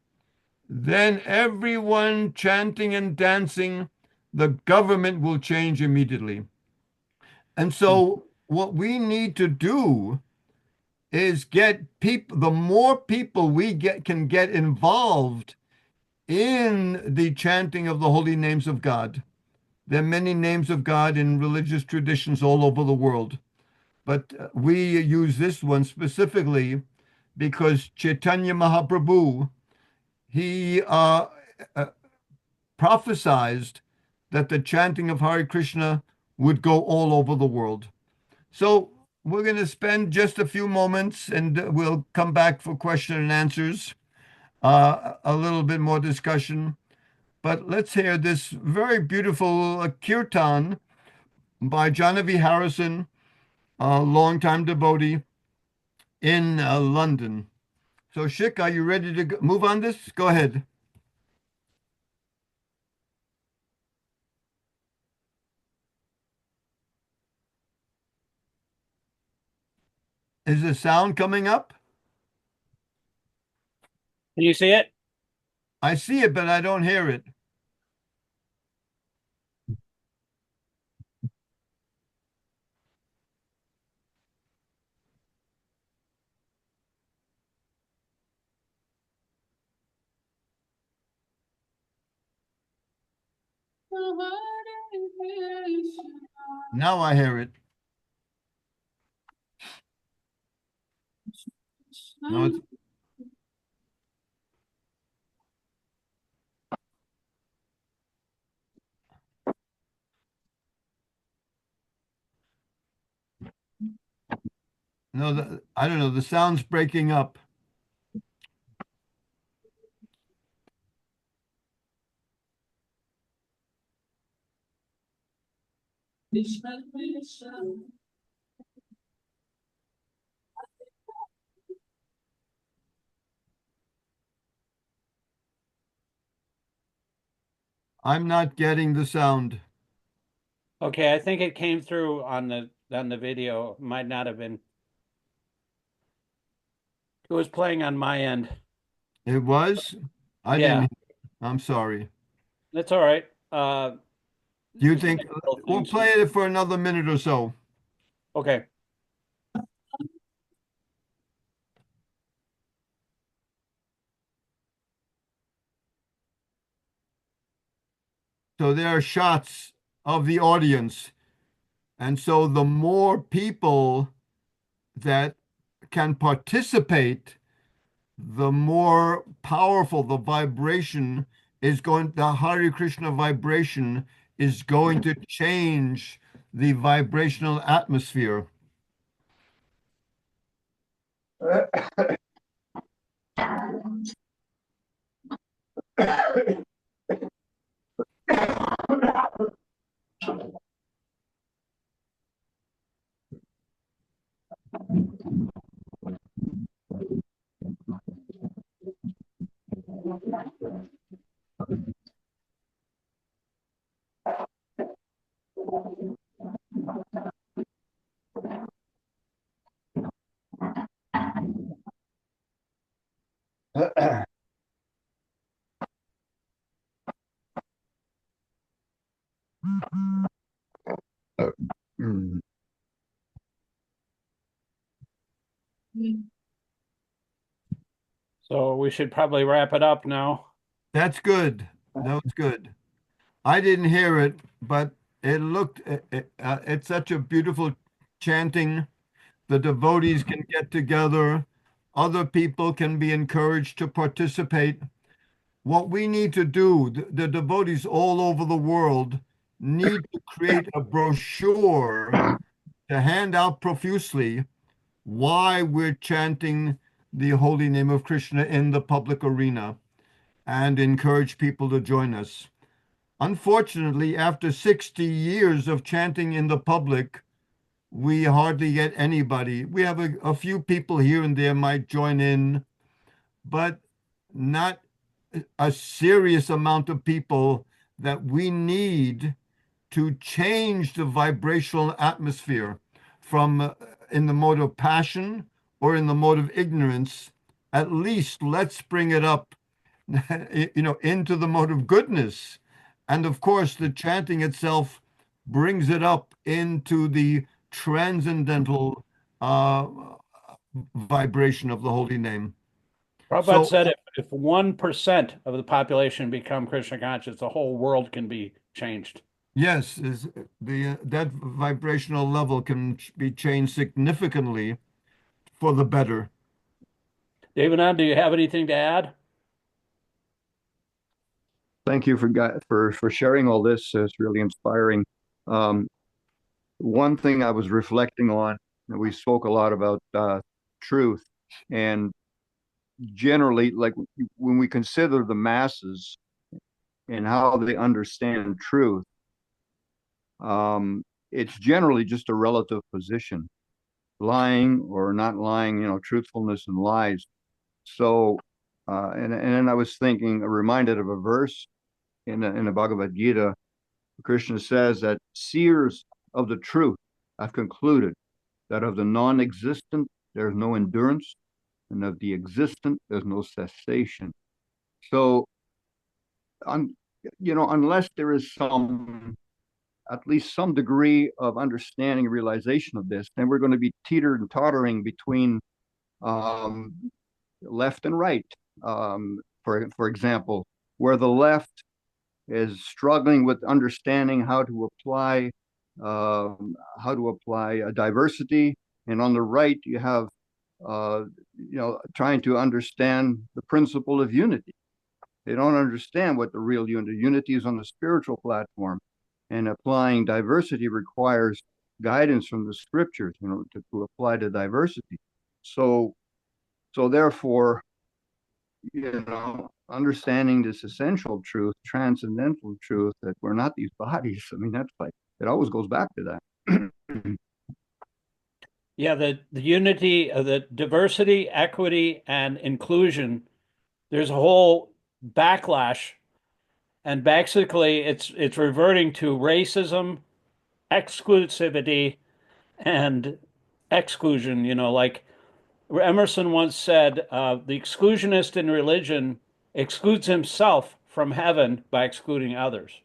then everyone chanting and dancing, the government will change immediately. And so what we need to do is get people, the more people we can get involved in the chanting of the holy names of God. There are many names of God in religious traditions all over the world, but we use this one specifically because Chaitanya Mahaprabhu, he prophesied that the chanting of Hare Krishna would go all over the world. So we're going to spend just a few moments and we'll come back for question and answers, a little bit more discussion. But let's hear this very beautiful kirtan by Janavi Harrison, a longtime devotee in London. So, Shik, are you ready to move on this? Go ahead. Is the sound coming up? Can you see it? I see it, but I don't hear it. Now I hear it. No, I don't know. The sound's breaking up. I'm not getting the sound. Okay, I think it came through on the video. Might not have been. It was playing on my end. It was? I Yeah, didn't. I'm sorry. that's all right. Do you It's think technical we'll things. play it for another minute or so? Okay. So there are shots of the audience. And so the more people that can participate, the more powerful the vibration is going, the Hare Krishna vibration is going to change the vibrational atmosphere. So we should probably wrap it up now. That's good. That was good. I didn't hear it, but it looked, it's such a beautiful chanting. The devotees can get together. Other people can be encouraged to participate. What we need to do, the devotees all over the world need to create a brochure to hand out profusely why we're chanting the holy name of Krishna in the public arena and encourage people to join us. Unfortunately, after 60 years of chanting in the public, we hardly get anybody. We have a few people here and there might join in, but not a serious amount of people that we need to change the vibrational atmosphere from in the mode of passion or in the mode of ignorance. At least let's bring it up, into the mode of goodness. And of course, the chanting itself brings it up into the transcendental uh, vibration of the holy name. Prabhupada So said if 1% of the population become Krishna conscious, the whole world can be changed. yes, is the that vibrational level can be changed significantly for the better. Devananda, do you have anything to add? Thank you for sharing all this. It's really inspiring. Um, One thing I was reflecting on, and we spoke a lot about truth, and generally, like when we consider the masses and how they understand truth, it's generally just a relative position, lying or not lying, truthfulness and lies. So, and then I was thinking, reminded of a verse in the Bhagavad Gita. Krishna says that seers of the truth have concluded that of the non-existent there's no endurance, and of the existent there's no cessation. So, unless there is at least some degree of understanding and realization of this, then we're going to be teetered and tottering between um, left and right. For example, where the left is struggling with understanding how to apply a diversity, and on the right you have trying to understand the principle of unity. They don't understand what the real unity is on the spiritual platform, and applying diversity requires guidance from the scriptures, to apply to diversity. So therefore, understanding this essential truth, transcendental truth, that we're not these bodies. I mean, that's like, it always goes back to that. Yeah, the unity, the diversity, equity, and inclusion, there's a whole backlash And basically it's reverting to racism, exclusivity, and exclusion. Like Emerson once said, the exclusionist in religion excludes himself from heaven by excluding others.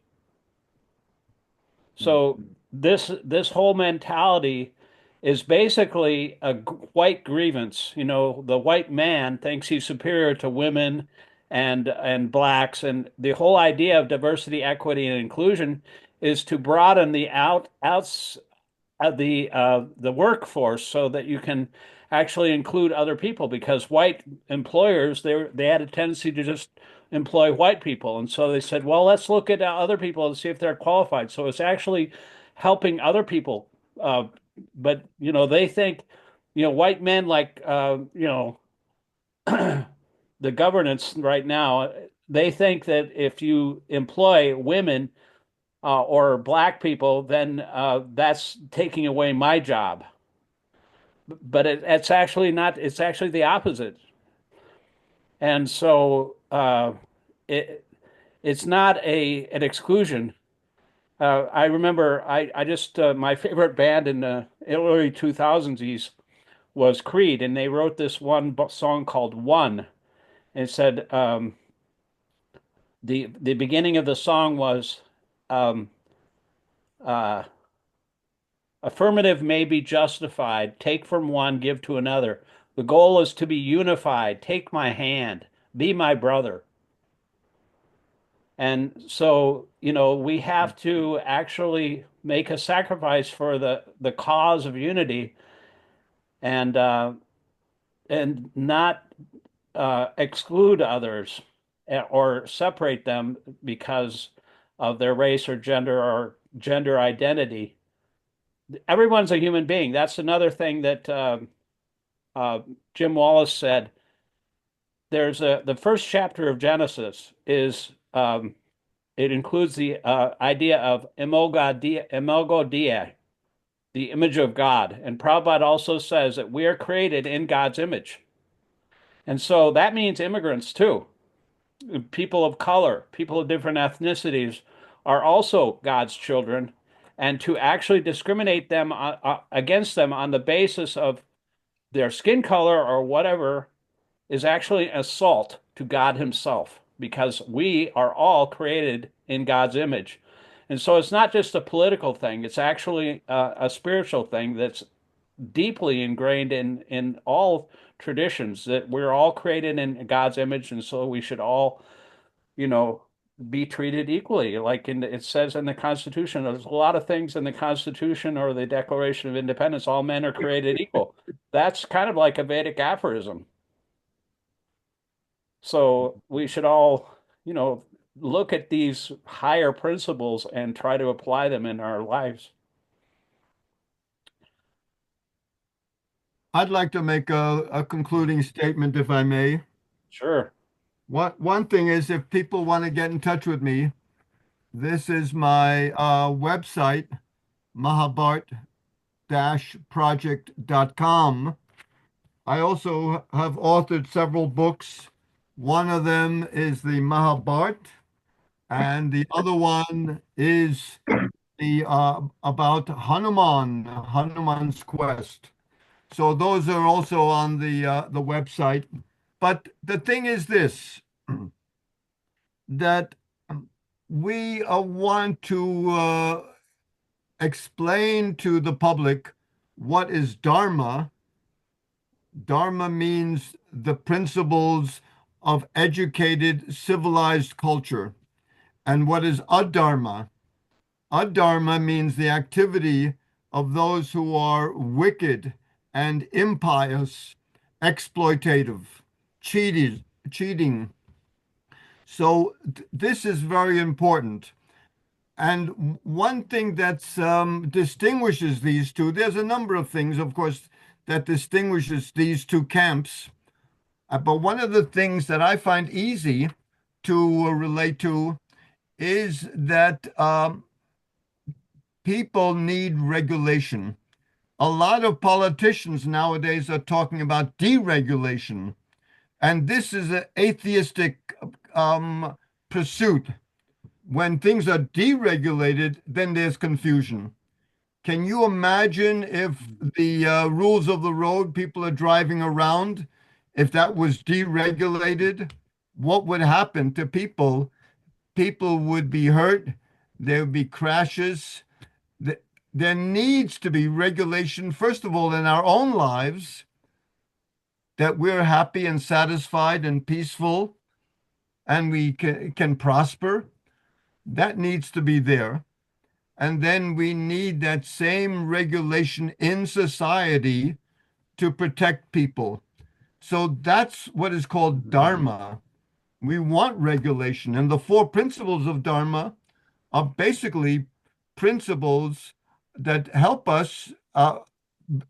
So this whole mentality is basically a white grievance. The white man thinks he's superior to women and blacks, and the whole idea of diversity, equity, and inclusion is to broaden the outs the workforce so that you can actually include other people, because white employers they had a tendency to just employ white people, and so they said, well, let's look at other people and see if they're qualified. So it's actually helping other people, but they think white men, like the governance right now, they think that if you employ women or black people, then that's taking away my job. But it's actually not. It's actually the opposite. And so it's not an exclusion. I remember I just my favorite band in the early 2000s was Creed, and they wrote this one song called "One." And it said the beginning of the song was. Um, uh, Affirmative may be justified. Take from one, give to another. The goal is to be unified. Take my hand. Be my brother. And so, we have to actually make a sacrifice for the cause of unity, and not exclude others or separate them because of their race or gender identity. Everyone's a human being. That's another thing that Jim Wallace said. There's the first chapter of Genesis is it includes the idea of imago Dei, the image of God. And Prabhupada also says that we are created in God's image. And so that means immigrants too. People of color, people of different ethnicities are also God's children. And to actually discriminate them against them on the basis of their skin color or whatever is actually an assault to God himself, because we are all created in God's image. And so it's not just a political thing, it's actually a spiritual thing that's deeply ingrained in all traditions, that we're all created in God's image, and so we should all, be treated equally. Like it says in the Constitution, there's a lot of things in the Constitution or the Declaration of Independence, all men are created equal. That's kind of like a Vedic aphorism. So we should all, look at these higher principles and try to apply them in our lives. I'd like to make a concluding statement, if I may. Sure. One thing is, if people want to get in touch with me, this is my website, mahabharat-project.com. I also have authored several books. One of them is the Mahabharat, and the other one is the about Hanuman's quest. So those are also on the website. But the thing is this, that we want to explain to the public what is Dharma. Dharma means the principles of educated, civilized culture. And what is adharma? Adharma means the activity of those who are wicked and impious, exploitative, cheating. So this is very important. And one thing that's distinguishes these two, there's a number of things, of course, that distinguishes these two camps. But one of the things that I find easy to relate to is that people need regulation. A lot of politicians nowadays are talking about deregulation, and this is an atheistic pursuit. when things are deregulated, then there's confusion. Can you imagine if the rules of the road people are driving around, if that was deregulated, what would happen to people? People would be hurt. There would be crashes. There needs to be regulation, first of all, in our own lives, that we're happy and satisfied and peaceful and we can prosper. That needs to be there. And then we need that same regulation in society to protect people. So that's what is called Dharma. We want regulation. And the four principles of Dharma are basically principles that help us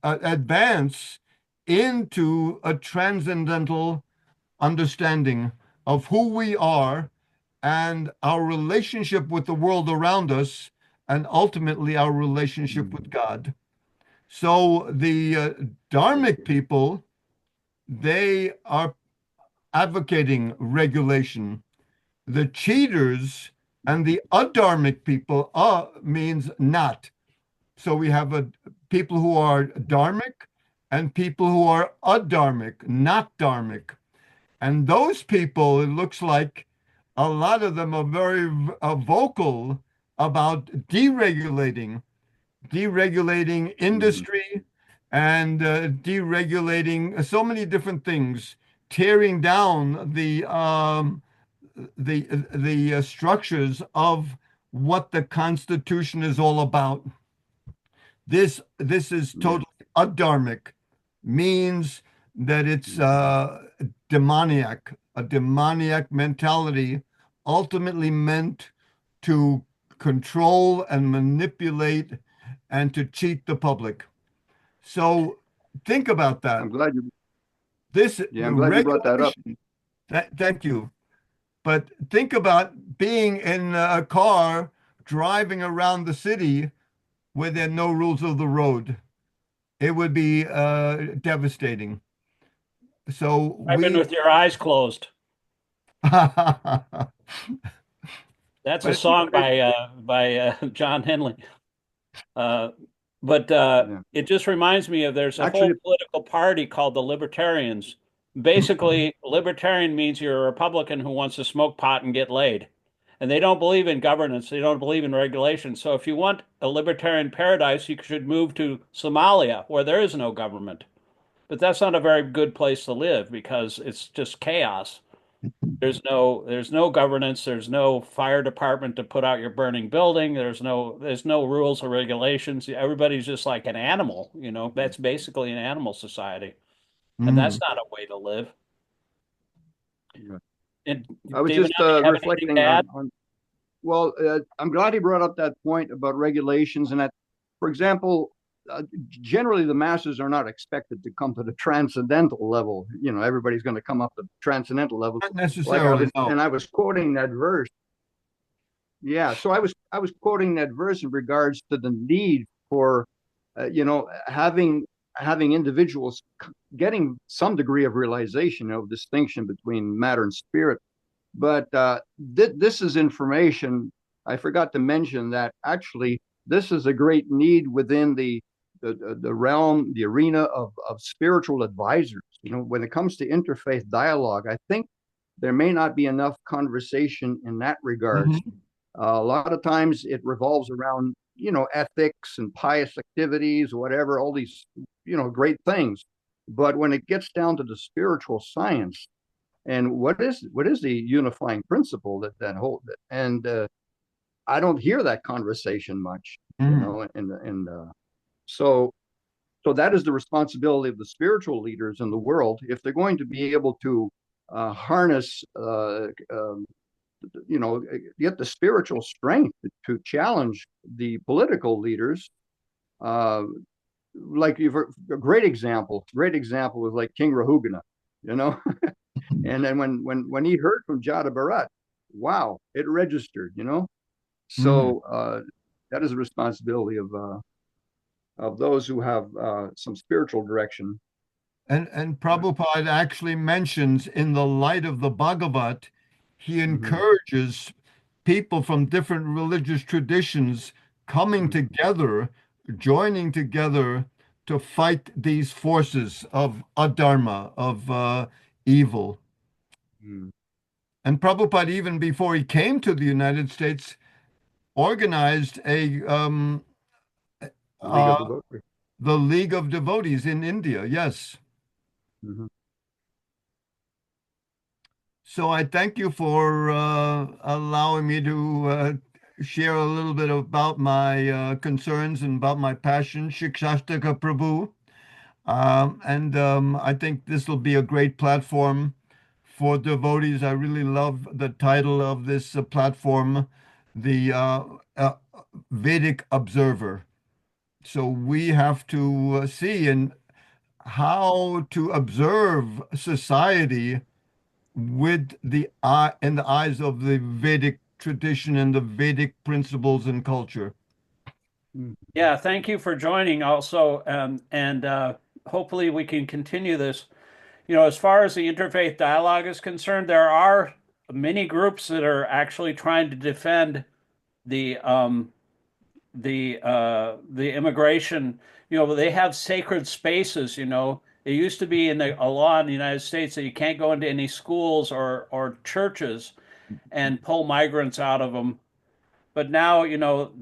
advance into a transcendental understanding of who we are and our relationship with the world around us, and ultimately our relationship with God. So the Dharmic people, they are advocating regulation. The cheaters and the adharmic people means not. So we have people who are dharmic and people who are adharmic, not dharmic. And those people, it looks like a lot of them are very vocal about deregulating industry and deregulating so many different things, tearing down the structures of what the Constitution is all about. This is totally adharmic, means that it's demoniac, a demoniac mentality, ultimately meant to control and manipulate and to cheat the public. So think about that. I'm glad you This I'm glad you brought that up. Thank you. But think about being in a car driving around the city where there are no rules of the road. It would be devastating. So I've been with your eyes closed. but That's a song by John Henley. But it just reminds me of there's a whole political party called the Libertarians. Basically, libertarian means you're a Republican who wants to smoke pot and get laid. And they don't believe in governance. They don't believe in regulation. So if you want a libertarian paradise, you should move to Somalia, where there is no government. But that's not a very good place to live because it's just chaos. There's no governance. There's no fire department to put out your burning building. There's no rules or regulations. Everybody's just like an animal. That's basically an animal society, and that's not a way to live. And I was David, just reflecting on well, I'm glad he brought up that point about regulations and that, for example, generally the masses are not expected to come to the transcendental level. Everybody's going to come up to the transcendental level. Not necessarily. And I was quoting that verse. Yeah, so I was quoting that verse in regards to the need for, having individuals getting some degree of realization of distinction between matter and spirit. But this is information. I forgot to mention that actually this is a great need within the realm, the arena of spiritual advisors. When it comes to interfaith dialogue, I think there may not be enough conversation in that regard. A lot of times it revolves around, ethics and pious activities, or whatever, all these, great things. But when it gets down to the spiritual science, and what is the unifying principle that holds it? And I don't hear that conversation much, and so that is the responsibility of the spiritual leaders in the world. If they're going to be able to harness, get the spiritual strength to challenge the political leaders, like a great example was like King Rahugana, and then when he heard from Jada Bharat, wow, it registered, So that is a responsibility of those who have some spiritual direction. And Prabhupada actually mentions in the light of the Bhagavat, he encourages people from different religious traditions coming together, joining together to fight these forces of adharma, of evil. Mm. And Prabhupada, even before he came to the United States, organized League uh, of Devotees. the League of Devotees in India. Yes. Mhm. So I thank you for allowing me to share a little bit about my concerns and about my passion, Shikshashtaka Prabhu. And I think this will be a great platform for devotees. I really love the title of this platform, the Vedic Observer. So we have to see and how to observe society with the eye in the eyes of the Vedic tradition and the Vedic principles and culture. Mm. Yeah, thank you for joining also. And hopefully we can continue this. As far as the interfaith dialogue is concerned, there are many groups that are actually trying to defend the the immigration. They have sacred spaces. It used to be in a law in the United States that you can't go into any schools or churches and pull migrants out of them. But now,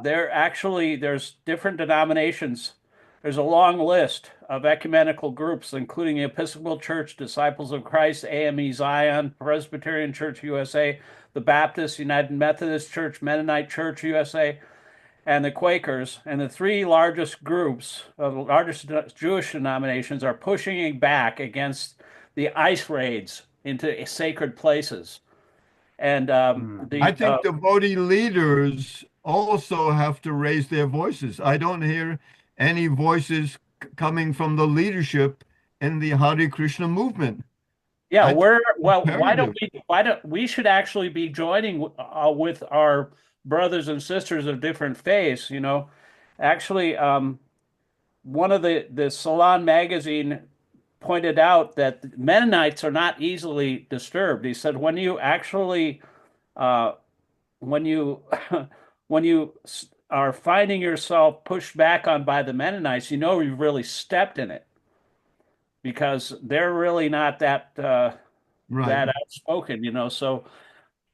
there's different denominations. There's a long list of ecumenical groups, including the Episcopal Church, Disciples of Christ, AME Zion, Presbyterian Church USA, the Baptist, United Methodist Church, Mennonite Church USA, and the Quakers. And the three largest groups, the largest Jewish denominations, are pushing back against the ICE raids into sacred places. And Mm. I think devotee leaders also have to raise their voices. I don't hear any voices coming from the leadership in the Hare Krishna movement. Yeah, I think it's why don't imperative. we should actually be joining with our brothers and sisters of different faiths. Actually, one of the Salon magazine pointed out that Mennonites are not easily disturbed. He said uh, when you when you are finding yourself pushed back on by the Mennonites, you've really stepped in it because they're really not Right. that outspoken. So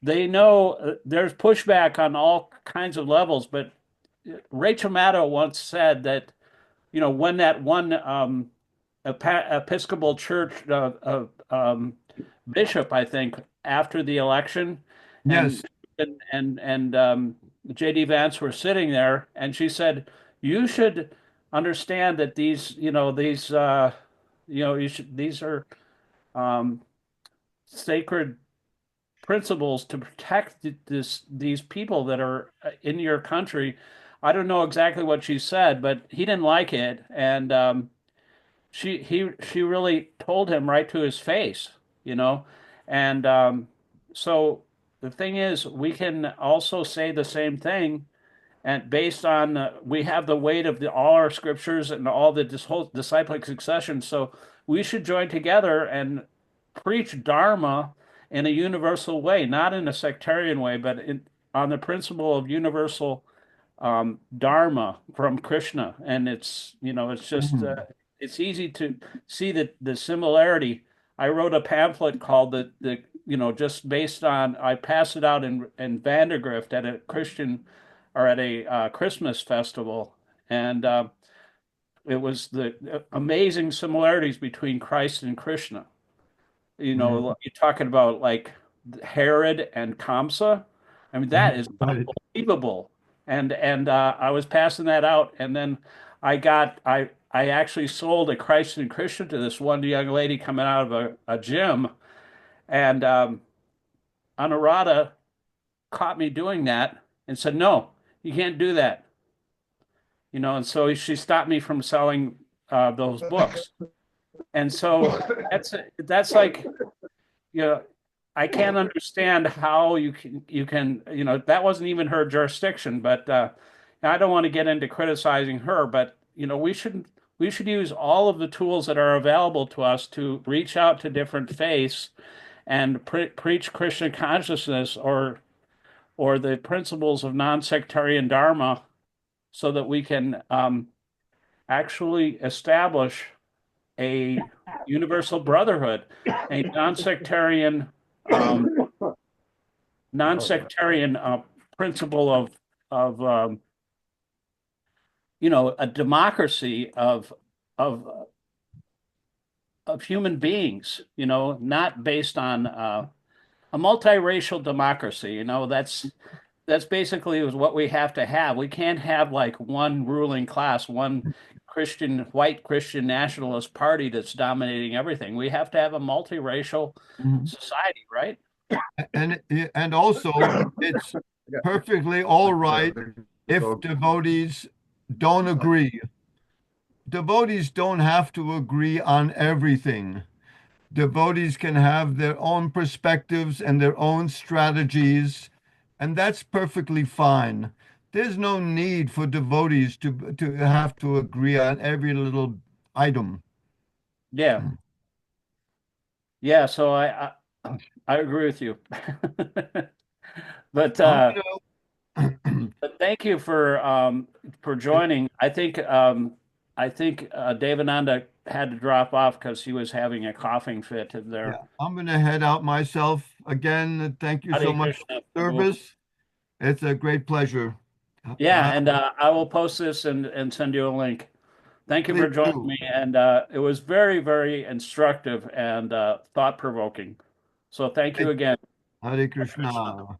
they know there's pushback on all kinds of levels. But Rachel Maddow once said that, when that one Episcopal Church bishop, I think, after the election, Yes. and J.D. Vance were sitting there, and she said, "You should understand that these are um, sacred principles to protect these people that are in your country." I don't know exactly what she said, but he didn't like it, and she really told him right to his face, you know, and so the thing is, we can also say the same thing, and based on we have the weight of all our scriptures and all this whole disciplic succession, so we should join together and preach Dharma in a universal way, not in a sectarian way, but on the principle of universal Dharma from Krishna. And it's just Mhm. it's easy to see the similarity. I wrote a pamphlet called just based on, I passed it out in Vandergrift at a Christian or at a Christmas festival, and it was the amazing similarities between Christ and Krishna. Mhm. You're talking about like Herod and Kamsa. I mean, that is Right. unbelievable. And I was passing that out, and then I actually sold a Christ and Christian to this one young lady coming out of a gym, and Anuradha caught me doing that and said, "No, you can't do that." And so she stopped me from selling those books. And so that's like, you know, I can't understand how you can that wasn't even her jurisdiction, but I don't want to get into criticizing her, but we should use all of the tools that are available to us to reach out to different faiths and preach Krishna consciousness, or or the principles of non-sectarian Dharma so that we can actually establish a universal brotherhood, a non-sectarian principle of a democracy of human beings, not based on a multiracial democracy. That's basically what we have to have. We can't have like one ruling class, one white Christian nationalist party that's dominating everything. We have to have a multiracial society, right? And also, it's perfectly all right if devotees don't agree. Devotees don't have to agree on everything. Devotees can have their own perspectives and their own strategies, and that's perfectly fine. There's no need for devotees to have to agree on every little item. Yeah. Yeah, so I agree with you. But I'm but thank you for joining. I think Devananda had to drop off because he was having a coughing fit there. Yeah, I'm gonna head out myself again. Thank you so Hare much for Krishna, the Prabhu. service. It's a great pleasure. Yeah, and I will post this and send you a link. Thank you Please for joining do. me, and it was very, very instructive and thought-provoking. So thank you again. Hare Hare Krishna. Krishna.